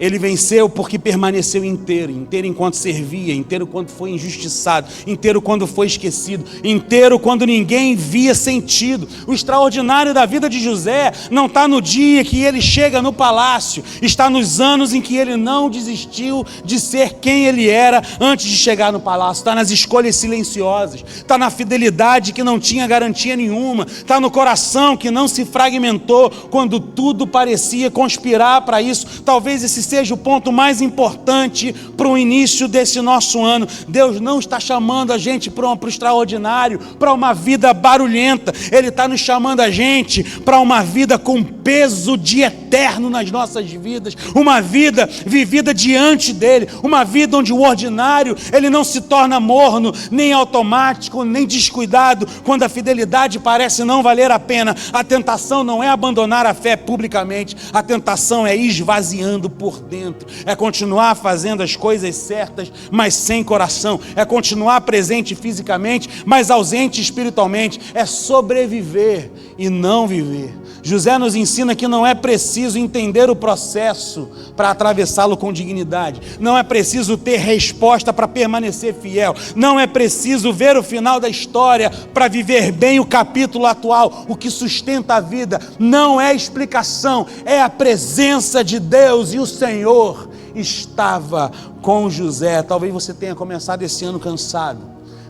Ele venceu porque permaneceu inteiro enquanto servia, inteiro quando foi injustiçado, inteiro quando foi esquecido, inteiro quando ninguém via sentido. O extraordinário da vida de José não está no dia que ele chega no palácio, está nos anos em que ele não desistiu de ser quem ele era antes de chegar no palácio. Está nas escolhas silenciosas, está na fidelidade que não tinha garantia nenhuma, está no coração que não se fragmentou quando tudo parecia conspirar para isso. Talvez esse seja o ponto mais importante para o início desse nosso ano. Deus não está chamando a gente para o extraordinário, para uma vida barulhenta. Ele está nos chamando a gente para uma vida com peso de eterno nas nossas vidas, uma vida vivida diante dele, uma vida onde o ordinário ele não se torna morno, nem automático, nem descuidado. Quando a fidelidade parece não valer a pena, a tentação não é abandonar a fé publicamente, a tentação é esvaziando por dentro, é continuar fazendo as coisas certas, mas sem coração, é continuar presente fisicamente, mas ausente espiritualmente, é sobreviver e não viver. José nos ensina que não é preciso entender o processo para atravessá-lo com dignidade, não é preciso ter resposta para permanecer fiel, não é preciso ver o final da história para viver bem o capítulo atual. O que sustenta a vida não é explicação, é a presença de Deus, e o Senhor estava com José. Talvez você tenha começado esse ano cansado,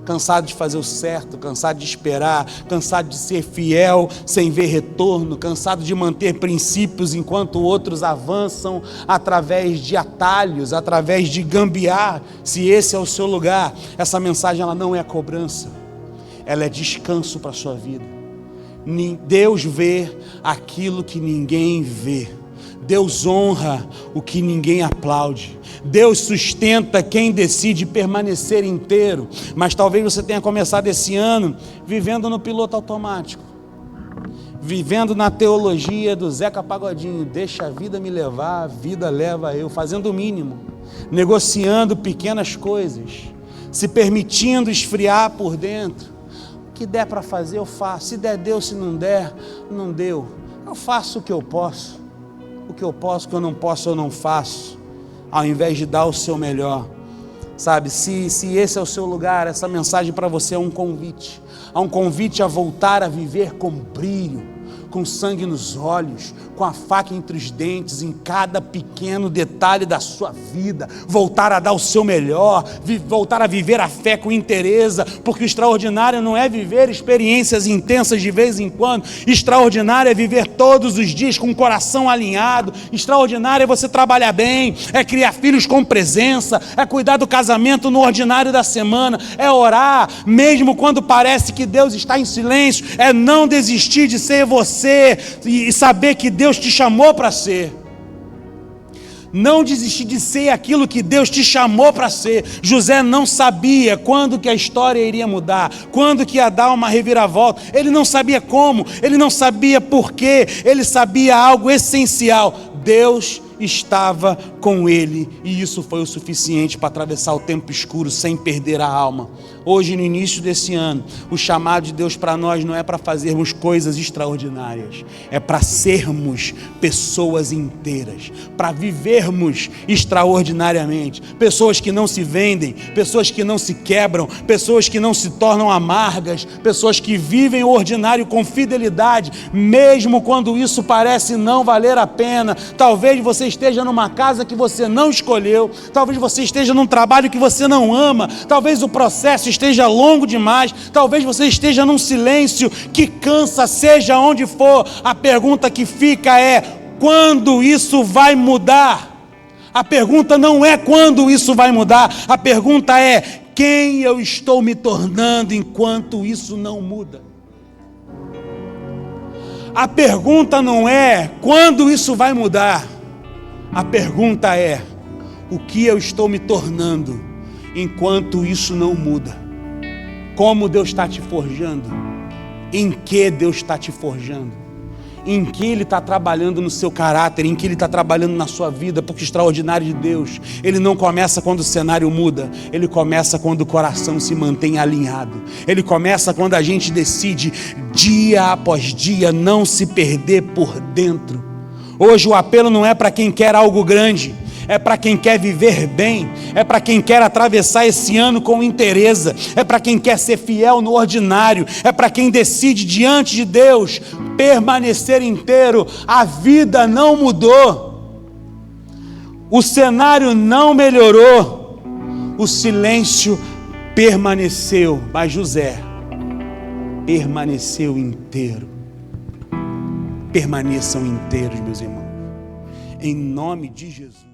cansado de fazer o certo, cansado de esperar, cansado de ser fiel sem ver retorno, cansado de manter princípios enquanto outros avançam através de atalhos, através de gambiar. Se esse é o seu lugar, essa mensagem ela não é cobrança, ela é descanso para a sua vida. Deus vê aquilo que ninguém vê. Deus honra o que ninguém aplaude. Deus sustenta quem decide permanecer inteiro. Mas talvez você tenha começado esse ano vivendo no piloto automático, vivendo na teologia do Zeca Pagodinho, deixa a vida me levar, a vida leva eu, fazendo o mínimo, negociando pequenas coisas, se permitindo esfriar por dentro. O que der para fazer eu faço, se der deu, se não der, não deu. Eu faço o que eu posso, o que eu não posso eu não faço, ao invés de dar o seu melhor. Sabe, se esse é o seu lugar, essa mensagem para você é um convite a voltar a viver com brilho, com sangue nos olhos, com a faca entre os dentes, em cada pequeno detalhe da sua vida, voltar a dar o seu melhor, voltar a viver a fé com inteireza, porque o extraordinário não é viver experiências intensas de vez em quando, extraordinário é viver todos os dias com o coração alinhado, extraordinário é você trabalhar bem, é criar filhos com presença, é cuidar do casamento no ordinário da semana, é orar, mesmo quando parece que Deus está em silêncio, é não desistir de ser você, e saber que Deus te chamou para ser. Não desistir de ser aquilo que Deus te chamou para ser. José não sabia quando que a história iria mudar, quando que ia dar uma reviravolta. Ele não sabia como, ele não sabia porquê, ele sabia algo essencial: Deus estava com ele, e isso foi o suficiente para atravessar o tempo escuro sem perder a alma. Hoje, no início desse ano, o chamado de Deus para nós não é para fazermos coisas extraordinárias, é para sermos pessoas inteiras, para vivermos extraordinariamente, pessoas que não se vendem, pessoas que não se quebram, pessoas que não se tornam amargas, pessoas que vivem o ordinário com fidelidade, mesmo quando isso parece não valer a pena. Talvez você esteja numa casa que você não escolheu, talvez você esteja num trabalho que você não ama, talvez o processo esteja longo demais, talvez você esteja num silêncio que cansa, seja onde for. A pergunta que fica é: quando isso vai mudar? A pergunta não é quando isso vai mudar, a pergunta é: quem eu estou me tornando enquanto isso não muda? A pergunta não é quando isso vai mudar, a pergunta é: o que eu estou me tornando enquanto isso não muda? Como Deus está te forjando? Em que Deus está te forjando? Em que Ele está trabalhando no seu caráter? Em que Ele está trabalhando na sua vida? Porque o extraordinário de Deus, Ele não começa quando o cenário muda, Ele começa quando o coração se mantém alinhado, Ele começa quando a gente decide, dia após dia, não se perder por dentro. Hoje o apelo não é para quem quer algo grande, é para quem quer viver bem, é para quem quer atravessar esse ano com inteireza, é para quem quer ser fiel no ordinário, é para quem decide diante de Deus permanecer inteiro. A vida não mudou, o cenário não melhorou, o silêncio permaneceu, mas José permaneceu inteiro. Permaneçam inteiros, meus irmãos, em nome de Jesus.